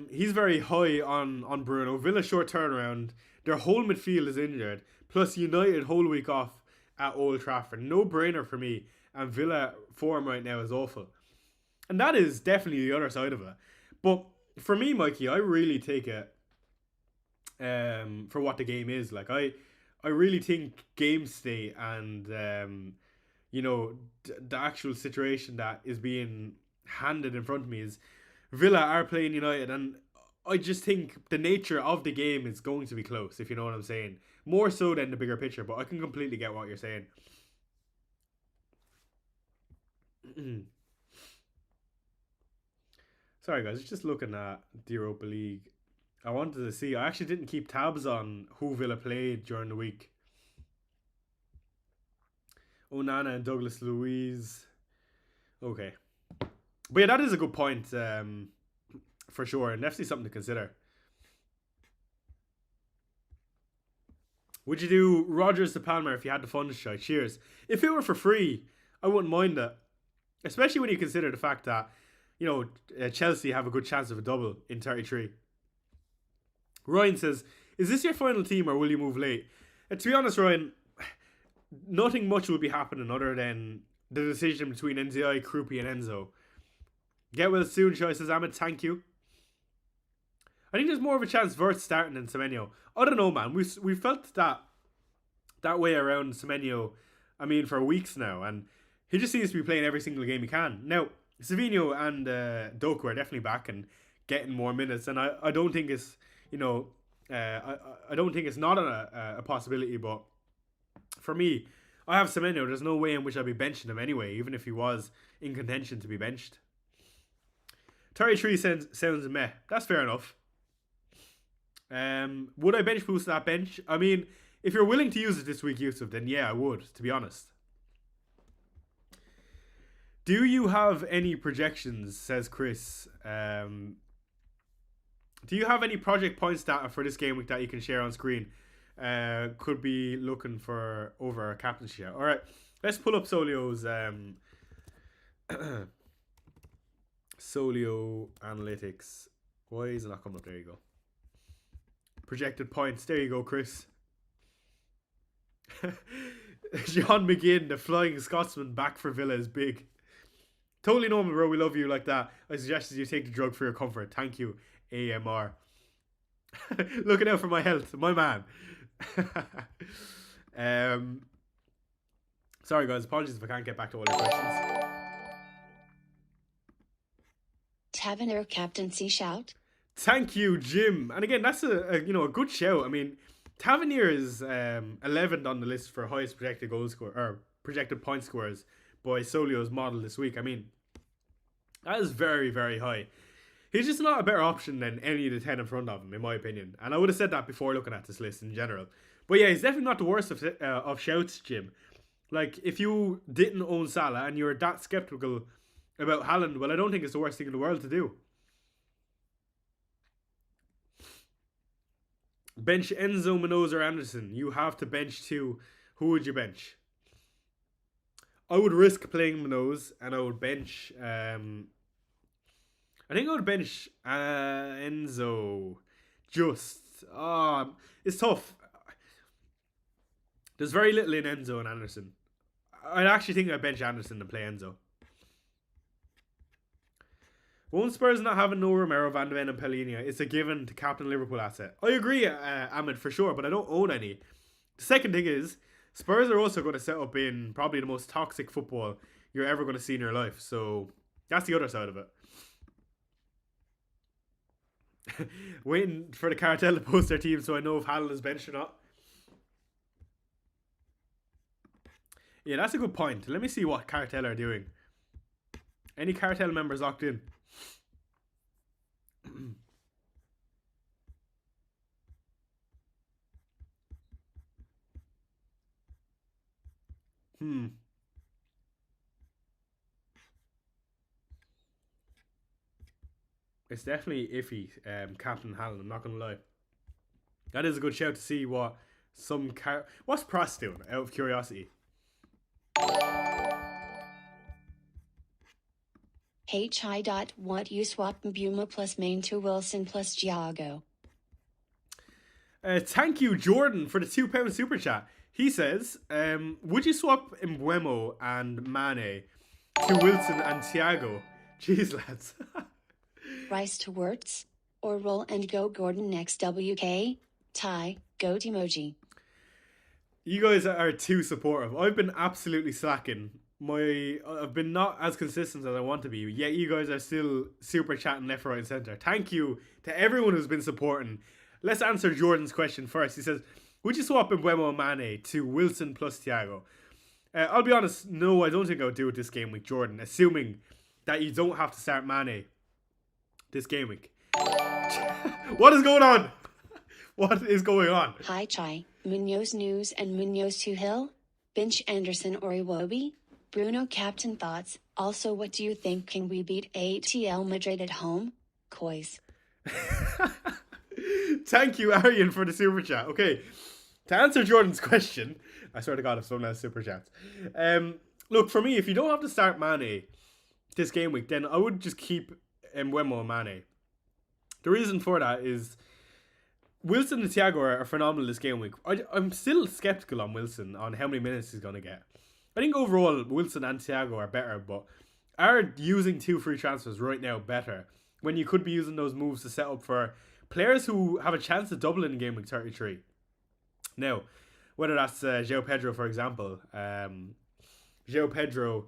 he's very high on Bruno. Villa short turnaround. Their whole midfield is injured. Plus United whole week off at Old Trafford. No brainer for me. And Villa form right now is awful. And that is definitely the other side of it. But for me, Mikey, I really take it for what the game is. I really think game state and the actual situation that is being handed in front of me is Villa are playing United, and I just think the nature of the game is going to be close, if you know what I'm saying. More so than the bigger picture, but I can completely get what you're saying. Sorry guys, just looking at the Europa League. I wanted to see, I actually didn't keep tabs on who Villa played during the week. Onana and Douglas Luiz. Okay. But yeah, that is a good point, for sure, and definitely something to consider. Would you do Rodgers to Palmer if you had the funds, Shy? Cheers. If it were for free, I wouldn't mind it. Especially when you consider the fact that, Chelsea have a good chance of a double in 33. Ryan says, is this your final team or will you move late? To be honest, Ryan, nothing much will be happening other than the decision between NZI, Krupi and Enzo. Get well soon, Shy, says Ahmed, thank you. I think there's more of a chance Vert starting than Semenyo. I don't know, man. We felt that way around Semenyo, for weeks now, and he just seems to be playing every single game he can. Now, Savinho and Doku are definitely back and getting more minutes, and I don't think it's I don't think it's not a possibility, but for me, I have Semenyo. There's no way in which I'd be benching him anyway, even if he was in contention to be benched. 33 sounds meh. That's fair enough. Would I bench boost that bench? If you're willing to use it this week, Yusuf, then yeah, I would, to be honest. Do you have any projections, says Chris? Do you have any project points data for this game week that you can share on screen? Could be looking for over a captaincy. Alright, let's pull up Solio's Solio Analytics. Why is it not coming up? There you go. Projected points. There you go, Chris. John McGinn, the Flying Scotsman, back for Villa is big. Totally normal, bro. We love you like that. I suggest you take the drug for your comfort. Thank you, AMR. Looking out for my health, my man. Sorry, guys. Apologies if I can't get back to all your questions. Tavernier captaincy shout. Thank you, Jim. And again, that's a good shout. Tavernier is 11th on the list for highest projected goal score or projected point scorers by Solio's model this week. That is very, very high. He's just not a better option than any of the 10 in front of him, in my opinion. And I would have said that before looking at this list in general. But yeah, he's definitely not the worst of shouts, Jim. Like, if you didn't own Salah and you were that skeptical about Haaland, well, I don't think it's the worst thing in the world to do. Bench Enzo, Munoz or Anderson. You have to bench two. Who would you bench? I would risk playing Munoz and I would bench... I think I would bench Enzo. It's tough. There's very little in Enzo and Anderson. I'd actually think I'd bench Anderson and play Enzo. Won't Spurs not having no Romero, Van de Ven and Pellegrini? It's a given to captain Liverpool asset. I agree, Ahmed, for sure, but I don't own any. The second thing is, Spurs are also going to set up in probably the most toxic football you're ever going to see in your life. So, that's the other side of it. Waiting for the cartel to post their team so I know if Haaland is benched or not. Yeah, that's a good point. Let me see what cartel are doing. Any cartel members locked in? It's definitely iffy, Captain Haaland, I'm not going to lie. That is a good shout to see what what's Pross doing, out of curiosity? What you swap Mbuma plus Main to Wilson plus Giago. Thank you, Jordan, for the £2 super chat. He says, would you swap Mbeumo and Mane to Wilson and Thiago? Jeez, lads. Rice to Wirtz, or roll and go Gordon next WK, tie, goat emoji. You guys are too supportive. I've been absolutely slacking I've been not as consistent as I want to be, yet you guys are still super chatting left, right, and centre. Thank you to everyone who's been supporting. Let's answer Jordan's question first. He says, would you swap Mbeumo and Mane to Wilson plus Thiago? I'll be honest, no, I don't think I would do it this game week, Jordan, assuming that you don't have to start Mane this game week. What is going on? What is going on? Hi Chai, Munoz News and Munoz Tuchel, Bench Anderson or Iwobi, Bruno captain thoughts. Also, what do you think? Can we beat ATL Madrid at home? Coys. Thank you, Arian, for the super chat. Okay, to answer Jordan's question, I swear to God, if someone has super chats. Look, for me, if you don't have to start Mane this game week, then I would just keep Mbeumo and Mane. The reason for that is Wilson and Thiago are phenomenal this game week. I'm still skeptical on Wilson, on how many minutes he's going to get. I think overall, Wilson and Thiago are better, but are using 2 free transfers right now better when you could be using those moves to set up for players who have a chance to double in game week 33. Now, whether that's João Pedro, for example, João Pedro,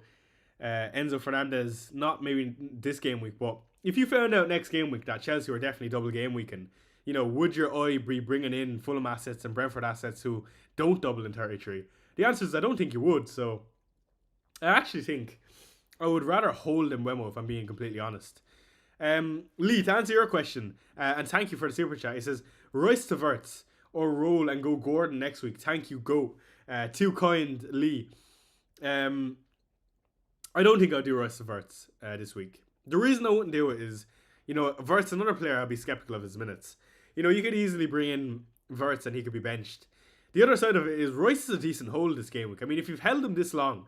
Enzo Fernandez, not maybe this game week, but if you found out next game week that Chelsea were definitely double game weekend, you know, would your eye be bringing in Fulham assets and Brentford assets who don't double in 33? The answer is I don't think you would. So I actually think I would rather hold Mbeumo, if I'm being completely honest. Lee, to answer your question, and thank you for the super chat, he says, Royce to Verts or roll and go Gordon next week. Thank you, go. Too kind, Lee. I don't think I'll do Royce to Verts this week. The reason I wouldn't do it is, you know, Verts, another player I'll be skeptical of his minutes. You know, you could easily bring in Verts and he could be benched. The other side of it is Royce is a decent hold this game week. I mean, if you've held him this long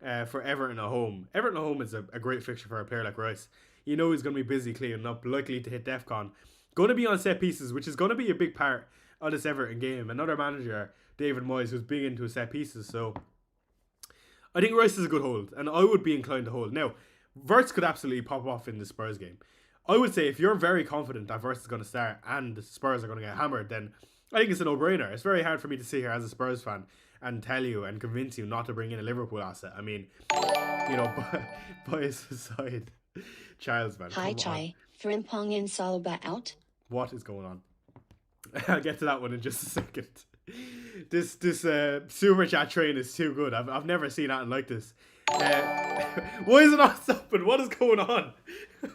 for Everton at home is a great fixture for a player like Royce. You know he's going to be busy cleaning up, likely to hit DEFCON. Going to be on set pieces, which is going to be a big part of this Everton game. Another manager, David Moyes, who's big into his set pieces. So I think Royce is a good hold, and I would be inclined to hold. Now, Verts could absolutely pop off in the Spurs game. I would say if you're very confident that Verts is going to start and the Spurs are going to get hammered, then I think it's a no-brainer. It's very hard for me to sit here as a Spurs fan and tell you and convince you not to bring in a Liverpool asset. I mean, you know, bias aside, Charles, man. Hi Chai, Frimpong and Saloba out. What is going on? I'll get to that one in just a second. This super chat train is too good. I've never seen anything like this. Why is it not stopping? What is going on?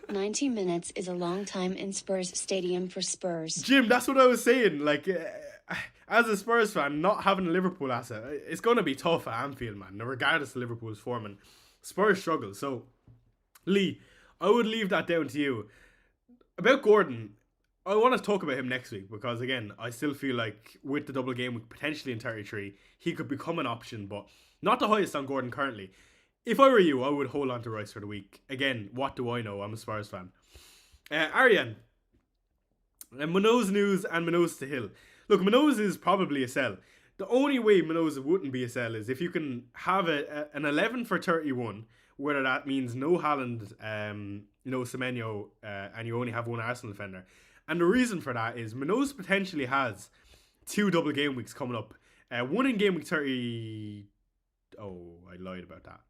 90 minutes is a long time in Spurs Stadium for Spurs. Jim, that's what I was saying. Like, as a Spurs fan, not having a Liverpool asset, it's going to be tough at Anfield, man, regardless of Liverpool's form. And Spurs struggle. So, Lee, I would leave that down to you. About Gordon, I want to talk about him next week because, again, I still feel like with the double game week potentially in 33, he could become an option, but not the highest on Gordon currently. If I were you, I would hold on to Rice for the week. Again, what do I know? I'm a Spurs fan. Ariane, Munoz News and Munoz to Hill. Look, Munoz is probably a sell. The only way Munoz wouldn't be a sell is if you can have an 11 for 31, whether that means no Haaland, no Semenyo, and you only have one Arsenal defender. And the reason for that is Munoz potentially has 2 double game weeks coming up. One in game week 30. Oh, I lied about that.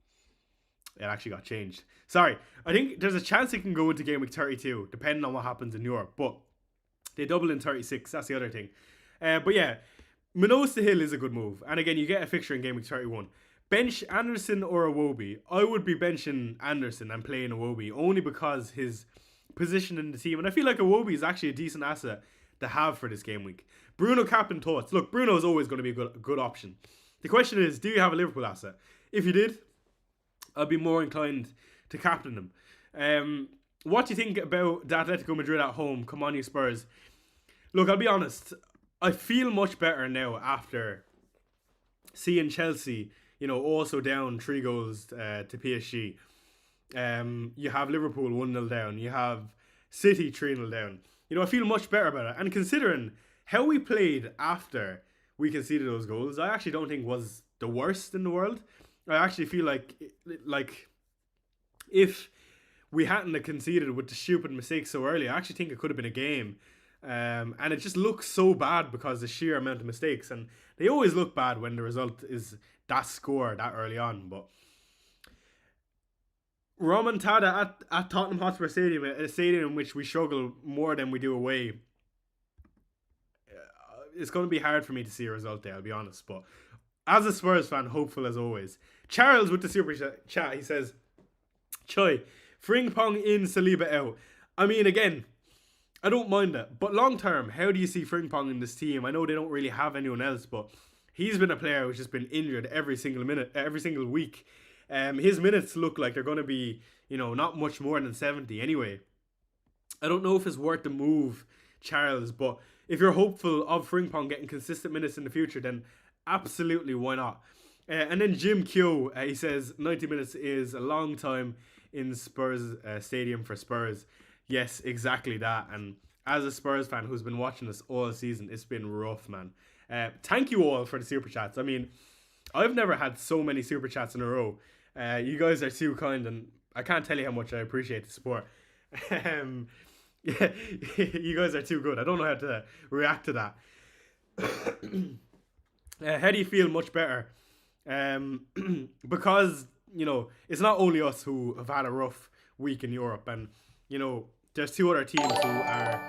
It actually got changed. Sorry. I think there's a chance it can go into game week 32, depending on what happens in Europe. But they double in 36. That's the other thing. But yeah, Munoz to Hill is a good move. And again, you get a fixture in game week 31. Bench Anderson or Iwobi. I would be benching Anderson and playing Iwobi only because his position in the team. And I feel like Iwobi is actually a decent asset to have for this game week. Bruno captain thoughts. Look, Bruno is always going to be a good option. The question is, do you have a Liverpool asset? If you did, I'd be more inclined to captain them. What do you think about the Atletico Madrid at home? Come on, you Spurs. Look, I'll be honest. I feel much better now after seeing Chelsea, you know, also down 3 goals to PSG. You have Liverpool 1-0 down. You have City 3-0 down. You know, I feel much better about it. And considering how we played after we conceded those goals, I actually don't think was the worst in the world. I actually feel like if we hadn't conceded with the stupid mistakes so early, I actually think it could have been a game. And it just looks so bad because the sheer amount of mistakes. And they always look bad when the result is that score that early on. But Remontada at Tottenham Hotspur Stadium, a stadium in which we struggle more than we do away. It's going to be hard for me to see a result there, I'll be honest. But as a Spurs fan, hopeful as always. Charles with the super chat, he says, Choi, Frimpong in, Saliba out. I mean, again, I don't mind it. But long term, how do you see Frimpong in this team? I know they don't really have anyone else, but he's been a player who's just been injured every single week. His minutes look like they're going to be, not much more than 70 anyway. I don't know if it's worth the move, Charles, but if you're hopeful of Frimpong getting consistent minutes in the future, then absolutely, why not? And then Jim Q, he says 90 minutes is a long time in Spurs stadium for Spurs. Yes, exactly that. And as a Spurs fan who's been watching this all season, it's been rough, man. Thank you all for the super chats. I mean, I've never had so many super chats in a row. You guys are too kind, and I can't tell you how much I appreciate the support. Yeah, you guys are too good. I don't know how to react to that. How do you feel? Much better. Because, it's not only us who have had a rough week in Europe, and, there's two other teams who are...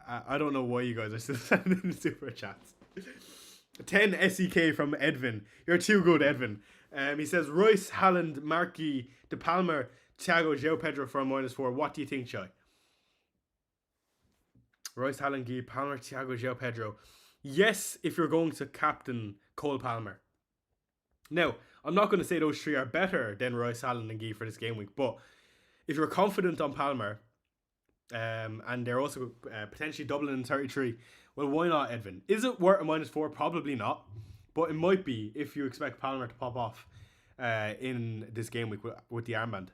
I don't know why you guys are still sending super chats. 10 SEK from Edvin. You're too good, Edvin. He says, Royce, Haaland, Markey, De Palmer, Thiago, João Pedro for a -4. What do you think, Chai? Royce, Haaland, Guy, Palmer, Thiago, João Pedro. Yes, if you're going to captain Cole Palmer. Now, I'm not going to say those three are better than Royce, Haaland and Guy for this game week, but if you're confident on Palmer, and they're also potentially doubling in 33, well, why not, Edvin? Is it worth a -4? Probably not, but it might be if you expect Palmer to pop off in this game week with the armband.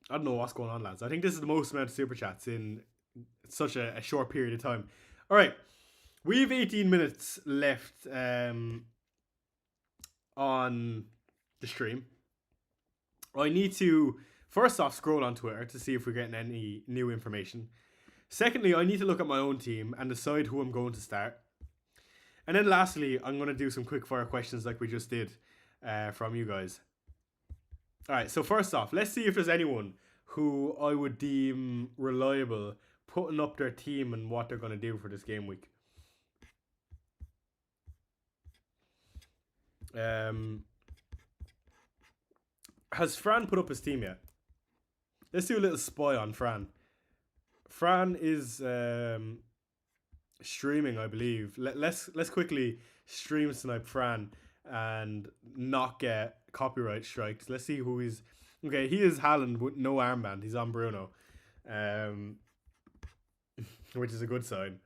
I don't know what's going on, lads. I think this is the most amount of super chats in such a short period of time. All right, we have 18 minutes left on the stream. I need to, first off, scroll on Twitter to see if we're getting any new information. Secondly, I need to look at my own team and decide who I'm going to start. And then lastly, I'm going to do some quick fire questions like we just did from you guys. All right, so first off, let's see if there's anyone who I would deem reliable putting up their team and what they're going to do for this game week. Has Fran put up his team yet? Let's do a little spy on Fran. Fran is streaming, I believe. Let's quickly stream snipe Fran and not get copyright strikes. Let's see who he's... Okay, he is Haaland with no armband. He's on Bruno. Which is a good sign.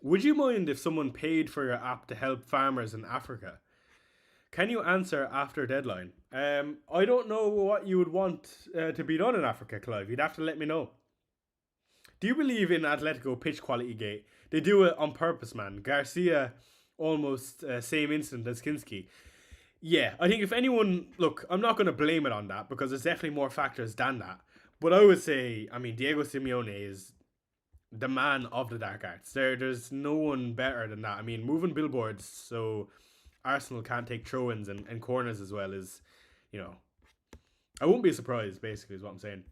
Would you mind if someone paid for your app to help farmers in Africa? Can you answer after deadline? I don't know what you would want to be done in Africa, Clive. You'd have to let me know. Do you believe in Atletico pitch quality gate? They do it on purpose, man. Garcia, almost same incident as Kinski. Yeah, I think if anyone... Look, I'm not going to blame it on that because there's definitely more factors than that. But I would say, I mean, Diego Simeone is the man of the dark arts. There's no one better than that. I mean, moving billboards so Arsenal can't take throw-ins and corners as well is, I wouldn't be surprised, basically, is what I'm saying.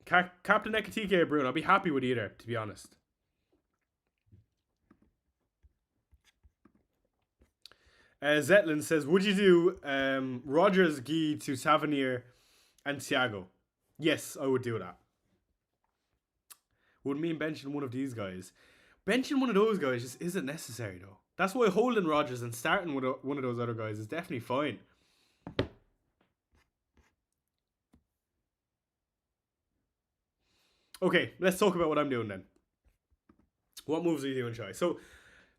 Captain Ekatike, Bruno, I'll be happy with either, to be honest. Zetlin says, would you do Rogers, Guy to Tavernier and Thiago? Yes, I would do that. Would mean benching one of these guys. Benching one of those guys just isn't necessary, though. That's why holding Rogers and starting with one of those other guys is definitely fine. Okay, let's talk about what I'm doing then. What moves are you doing, Shai? So,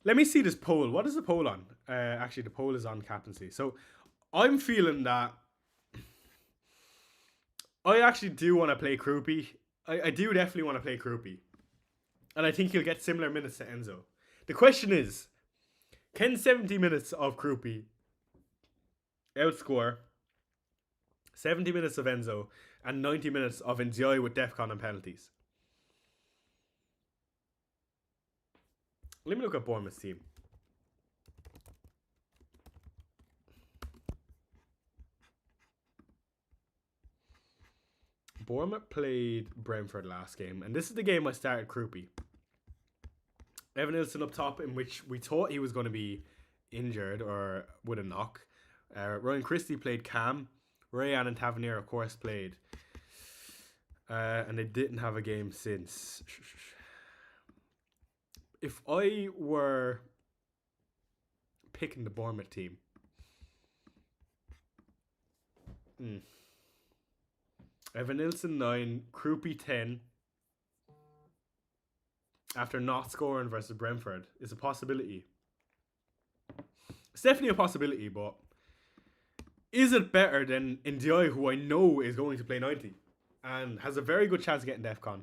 let me see this poll. What is the poll on? Actually, the poll is on captaincy. So, I'm feeling that I actually do want to play Krupi. I do definitely want to play Krupi. And I think he'll get similar minutes to Enzo. The question is, can 70 minutes of Krupi outscore 70 minutes of Enzo and 90 minutes of Enjoy with Defcon and penalties? Let me look at Bournemouth's team. Bournemouth played Brentford last game, and this is the game I started Croupy. Evan Nilsson up top, in which we thought he was going to be injured or with a knock. Ryan Christie played Cam. Rayan and Tavernier, of course, played. And they didn't have a game since. If I were picking the Bournemouth team, Evan Nilsson 9, Croupy 10, after not scoring versus Brentford, is a possibility. It's definitely a possibility, but is it better than Ndiaye, who I know is going to play 90 and has a very good chance of getting DEFCON?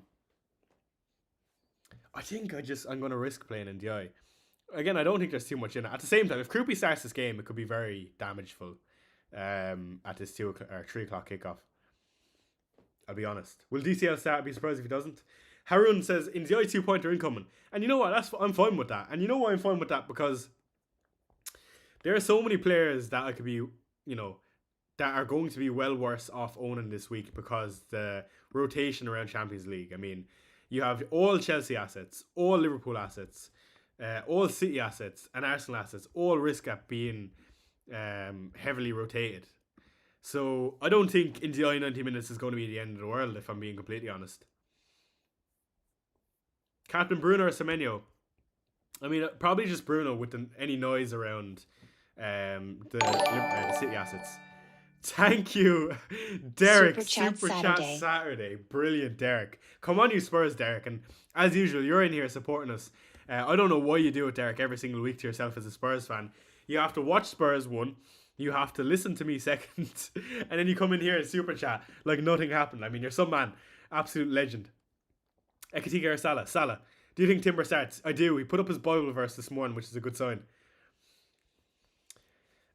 I think I'm going to risk playing Ndiaye. Again, I don't think there's too much in it. At the same time, if Croupy starts this game, it could be very damageful at this 2 or 3 o'clock kickoff. I'll be honest. Will DCL start? I'd be surprised if he doesn't. Harun says, Ndiaye 2-pointer incoming. And you know what? I'm fine with that. And you know why I'm fine with that? Because there are so many players that I could be, that are going to be well worse off owning this week because the rotation around Champions League. I mean, you have all Chelsea assets, all Liverpool assets, all City assets, and Arsenal assets, all risk at being heavily rotated. So I don't think Ndiaye 90 minutes is going to be the end of the world, if I'm being completely honest. Captain Bruno or Semenyo? I mean, probably just Bruno with any noise around the City assets. Thank you, Derek. Super Chat Saturday. Brilliant, Derek. Come on, you Spurs, Derek. And as usual, you're in here supporting us. I don't know why you do it, Derek, every single week to yourself as a Spurs fan. You have to watch Spurs 1. You have to listen to me 2nd. And then you come in here and Super Chat like nothing happened. I mean, you're some man. Absolute legend. Ekatika or Salah? Salah. Do you think Timber starts? I do. He put up his Bible verse this morning, which is a good sign.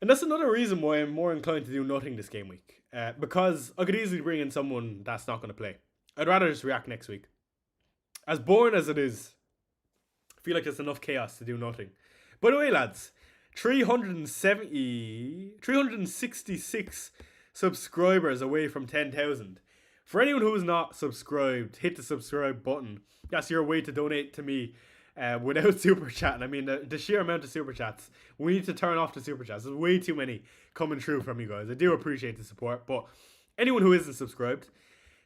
And that's another reason why I'm more inclined to do nothing this game week. Because I could easily bring in someone that's not going to play. I'd rather just react next week. As boring as it is, I feel like there's enough chaos to do nothing. By the way, lads, 366 subscribers away from 10,000. For anyone who is not subscribed, hit the subscribe button. That's your way to donate to me without super chatting. I mean, the sheer amount of super chats. We need to turn off the super chats. There's way too many coming through from you guys. I do appreciate the support, but anyone who isn't subscribed,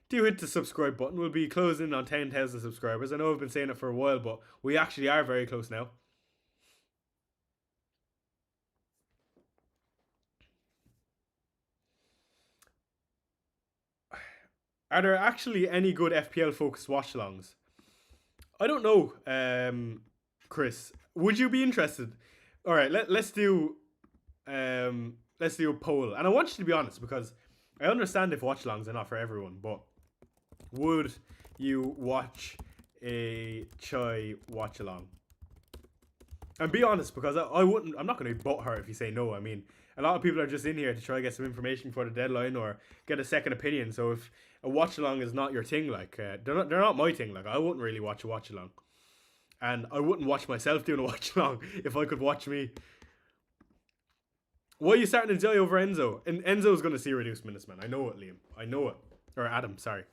do hit the subscribe button. We'll be closing on 10,000 subscribers. I know I've been saying it for a while, but we actually are very close now. Are there actually any good FPL focused watch-alongs? I don't know, Chris. Would you be interested? All right, let's do a poll, and I want you to be honest because I understand if watch-alongs are not for everyone, but would you watch a Chai watch-along? And be honest, because I wouldn't. I'm not going to be butthurt if you say no. I mean, a lot of people are just in here to try to get some information for the deadline or get a second opinion. So if a watch along is not your thing, like they're not my thing. Like I wouldn't really watch a watch along, and I wouldn't watch myself doing a watch along if I could watch me. Why are you starting to Ndiaye over Enzo? And Enzo's going to see reduced minutes, man. I know it, Liam. I know it. Or Adam, sorry.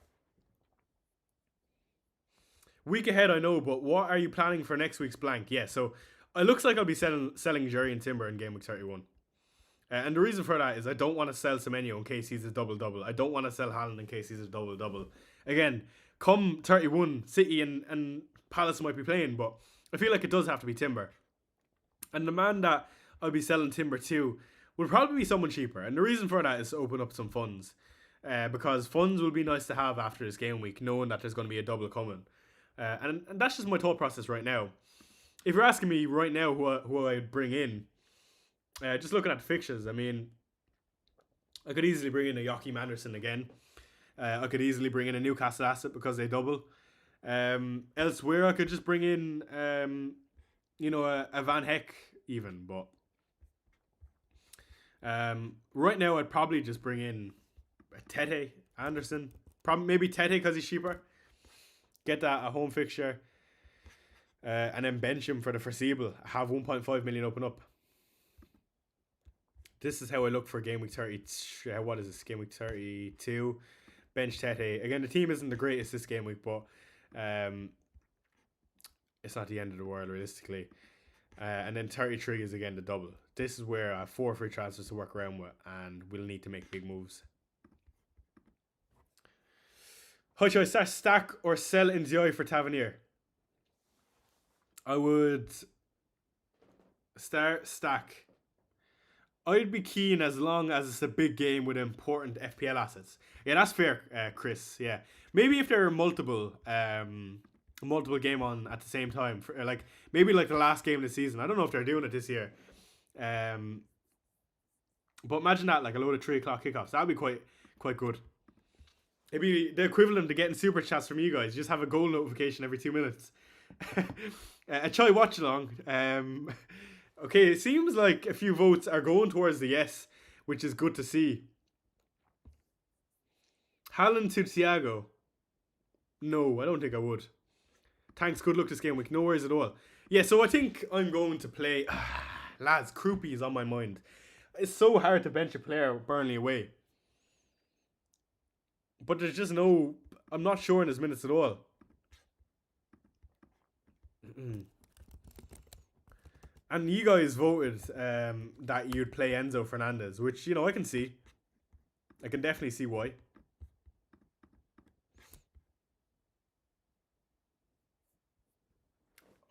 Week ahead, I know, but what are you planning for next week's blank? Yeah, so it looks like I'll be selling Jerry and Timber in Gameweek 31. And the reason for that is I don't want to sell Semenyo in case he's a double-double. I don't want to sell Haaland in case he's a double-double. Again, come 31, City and Palace might be playing, but I feel like it does have to be Timber. And the man that I'll be selling Timber to will probably be someone cheaper. And the reason for that is to open up some funds. Because funds will be nice to have after this game week, knowing that there's going to be a double coming. And that's just my thought process right now. If you're asking me right now who I would bring in, just looking at the fixtures, I mean, I could easily bring in a Joachim Andersen again. I could easily bring in a Newcastle asset because they double. Elsewhere, I could just bring in, a Van Heck even. But right now, I'd probably just bring in a Tete Anderson. Maybe Tete because he's cheaper. Get that a home fixture. and then bench him for the foreseeable. Have 1.5 million open up. This is how I look for game week 30. What is this? Game week 32. Bench Tete. Again, the team isn't the greatest this game week, but it's not the end of the world realistically. And then 33 is again the double. This is where I have 4 free transfers to work around with, and we'll need to make big moves. How should I stack or sell Ndiaye for Tavernier? I would stack. I'd be keen as long as it's a big game with important FPL assets. Yeah, that's fair, Chris. Yeah, maybe if there are multiple game on at the same time, for, like maybe like the last game of the season. I don't know if they're doing it this year. But imagine that, like a load of 3 o'clock kickoffs. That'd be quite good. It'd be the equivalent to getting super chats from you guys. Just have a goal notification every 2 minutes. A Chai Watchalong. Okay, it seems like a few votes are going towards the yes, which is good to see. Haaland to Thiago. No, I don't think I would. Thanks, good luck this game week. No worries at all. Yeah, so I think I'm going to play... lads, Kroupy is on my mind. It's so hard to bench a player Burnley away. But there's just no... I'm not sure in his minutes at all. And you guys voted that you'd play Enzo Fernandez, which, you know, I can see. I can definitely see why.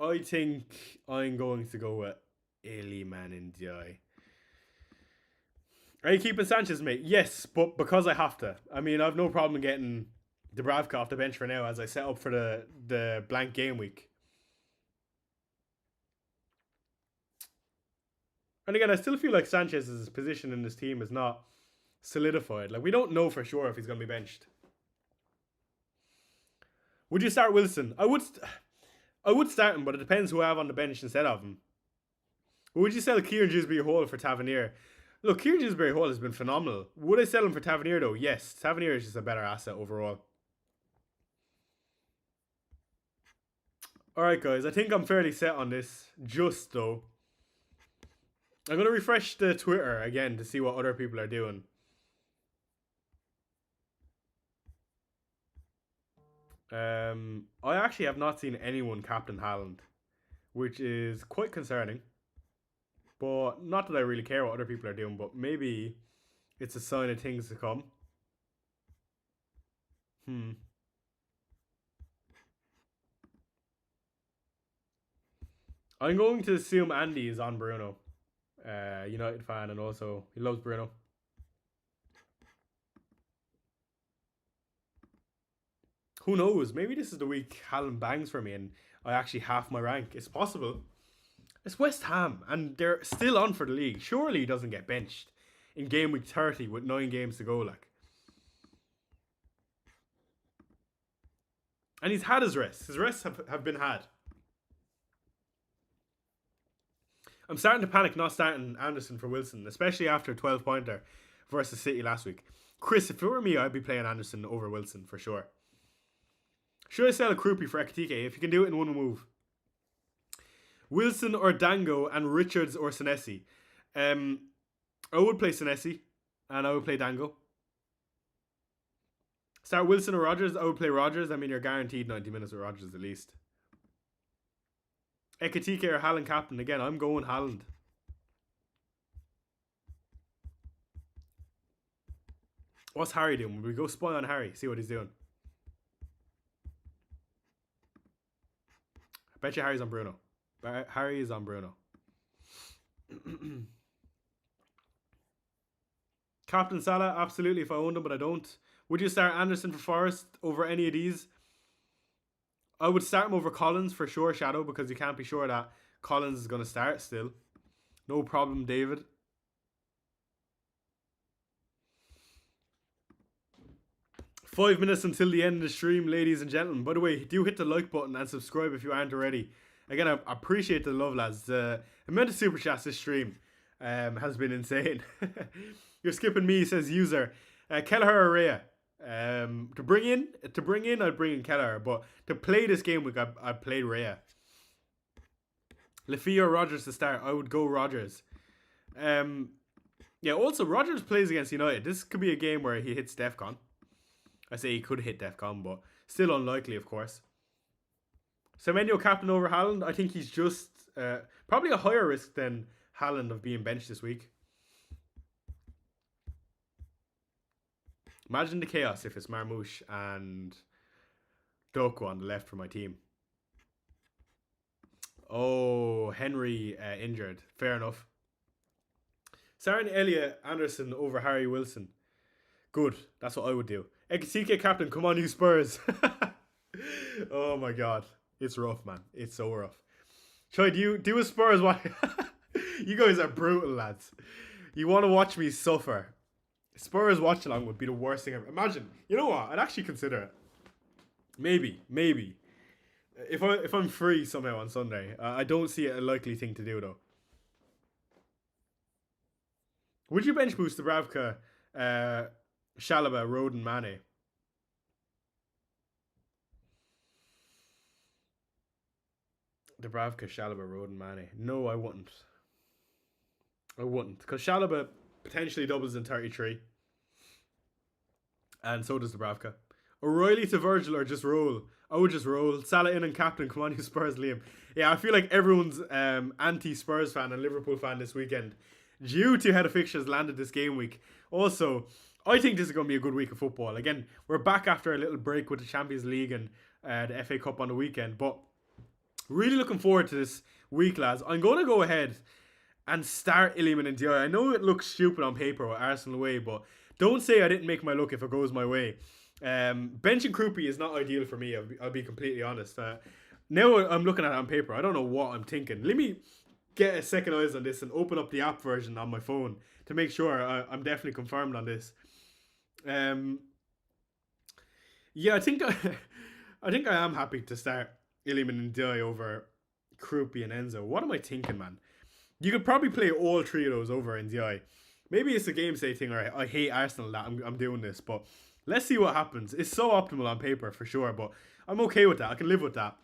I think I'm going to go with Iliman Ndiaye. Are you keeping Sanchez, mate? Yes, but because I have to. I mean, I've no problem getting Dubravka off the bench for now as I set up for the blank game week. And again, I still feel like Sanchez's position in this team is not solidified. Like, we don't know for sure if he's going to be benched. Would you start Wilson? I would start him, but it depends who I have on the bench instead of him. But would you sell Kieran Dewsbury-Hall for Tavernier? Look, Kieran Dewsbury-Hall has been phenomenal. Would I sell him for Tavernier though? Yes, Tavernier is just a better asset overall. Alright guys, I think I'm fairly set on this. Just though, I'm going to refresh the Twitter again to see what other people are doing. I actually have not seen anyone captain Haaland, which is quite concerning. But not that I really care what other people are doing, but maybe it's a sign of things to come. I'm going to assume Andy is on Bruno. United fan, and also he loves Bruno. Who knows? Maybe this is the week Haaland bangs for me and I actually half my rank. It's possible. It's West Ham and they're still on for the league. Surely he doesn't get benched in game week 30 with 9 games to go, like. And he's had his rests. His rests have been had. I'm starting to panic not starting Anderson for Wilson, especially after a 12-pointer versus City last week. Chris, if it were me, I'd be playing Anderson over Wilson for sure. Should I sell a Kroupy for Ekitike if you can do it in one move? Wilson or Dango and Richards or Senesi? I would play Senesi and I would play Dango. Start Wilson or Rodgers? I would play Rodgers. I mean, you're guaranteed 90 minutes with Rodgers at least. Ekitike or Haaland captain? Again, I'm going Haaland. What's Harry doing? Will we go spy on Harry? See what he's doing. I bet you Harry's on Bruno. Harry is on Bruno. Captain Salah, absolutely if I owned him, but I don't. Would you start Anderson for Forest over any of these? I would start him over Collins for sure, Shadow, because you can't be sure that Collins is going to start still. No problem, David. Five minutes until the end of the stream, ladies and gentlemen. By the way, do hit the like button and subscribe if you aren't already. Again, I appreciate the love, lads. The amount of super chats this stream has been insane. You're skipping me, says user. Kelleher or Rhea? To bring in, I'd bring in Kelleher, but to play this game week, I played Rhea. Lafia or Rodgers to start? I would go Rodgers. Yeah, also, Rodgers plays against United. This could be a game where he hits DEFCON. I say he could hit DEFCON, but still unlikely, of course. Semenyo captain over Haaland. I think he's just probably a higher risk than Haaland of being benched this week. Imagine the chaos if it's Marmoush and Doku on the left for my team. Oh, Henry injured. Fair enough. Saran Elliott Anderson over Harry Wilson. Good. That's what I would do. CK captain, come on, you Spurs. Oh my god. It's rough, man. It's so rough. Troy, do a Spurs watch? You guys are brutal, lads. You want to watch me suffer. Spurs Watchalong would be the worst thing ever. Imagine. You know what? I'd actually consider it. Maybe. If I'm free somehow on Sunday. I don't see it a likely thing to do, though. Would you bench boost Dubravka, Chalobah, Rodon, Mane? Dubravka, Chalobah, Rodon, Mane. No, I wouldn't. Because Chalobah potentially doubles in 33. And so does Dubravka. O'Reilly to Virgil or just roll? I would just roll. Salah in and captain. Come on, you Spurs, Liam. Yeah, I feel like everyone's anti-Spurs fan and Liverpool fan this weekend, due to how the fixtures landed this game week. Also, I think this is going to be a good week of football. Again, we're back after a little break with the Champions League and the FA Cup on the weekend. But really looking forward to this week, lads. I'm going to go ahead and start Iliman and Diaz. I know it looks stupid on paper with Arsenal away, but don't say I didn't make my luck if it goes my way. Benching Krupi is not ideal for me, I'll be completely honest. Now I'm looking at it on paper, I don't know what I'm thinking. Let me get a second eyes on this and open up the app version on my phone to make sure I'm definitely confirmed on this. Yeah, I think I am happy to start Iliman and Diaz over Krupi and Enzo. What am I thinking, man? You could probably play all three of those over Ndiaye. Maybe it's a game state thing, or I hate Arsenal that I'm doing this, but let's see what happens. It's so optimal on paper for sure, but I'm okay with that. I can live with that.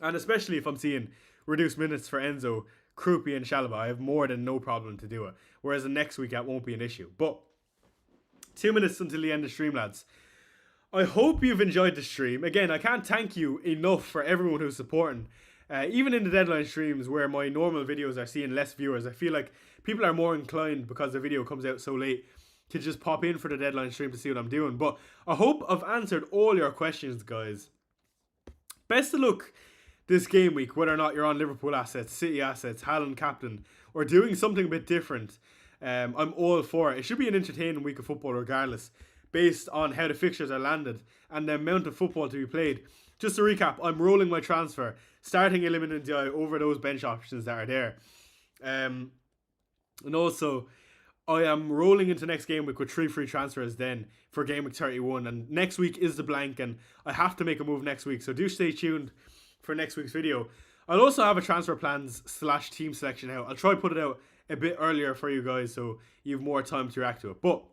And especially if I'm seeing reduced minutes for Enzo, Krupi and Chalobah, I have more than no problem to do it. Whereas the next week that won't be an issue. But 2 minutes until the end of the stream, lads. I hope you've enjoyed the stream. Again, I can't thank you enough for everyone who's supporting. Even in the deadline streams where my normal videos are seeing less viewers, I feel like people are more inclined, because the video comes out so late, to just pop in for the deadline stream to see what I'm doing. But I hope I've answered all your questions, guys. Best of luck this game week, whether or not you're on Liverpool assets, City assets, Haaland captain, or doing something a bit different. I'm all for it. It should be an entertaining week of football regardless, based on how the fixtures are landed and the amount of football to be played. Just to recap, I'm rolling my transfer, starting Iliman and Diaz over those bench options that are there. And also, I am rolling into next game week with 3 free transfers then for Gameweek 31. And next week is the blank, and I have to make a move next week. So do stay tuned for next week's video. I'll also have a transfer plans / team selection out. I'll try to put it out a bit earlier for you guys so you have more time to react to it. But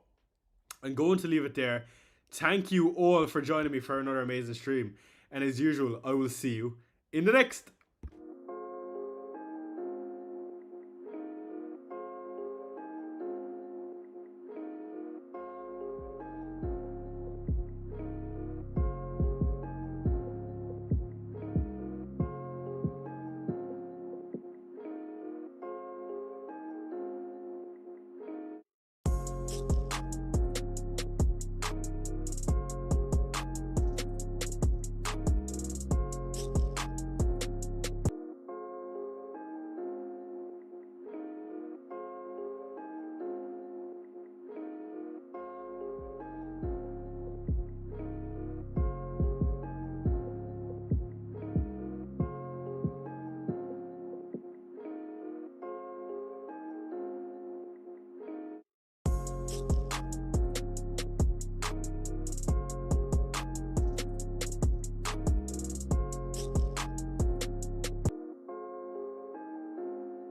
I'm going to leave it there. Thank you all for joining me for another amazing stream. And as usual, I will see you in the next.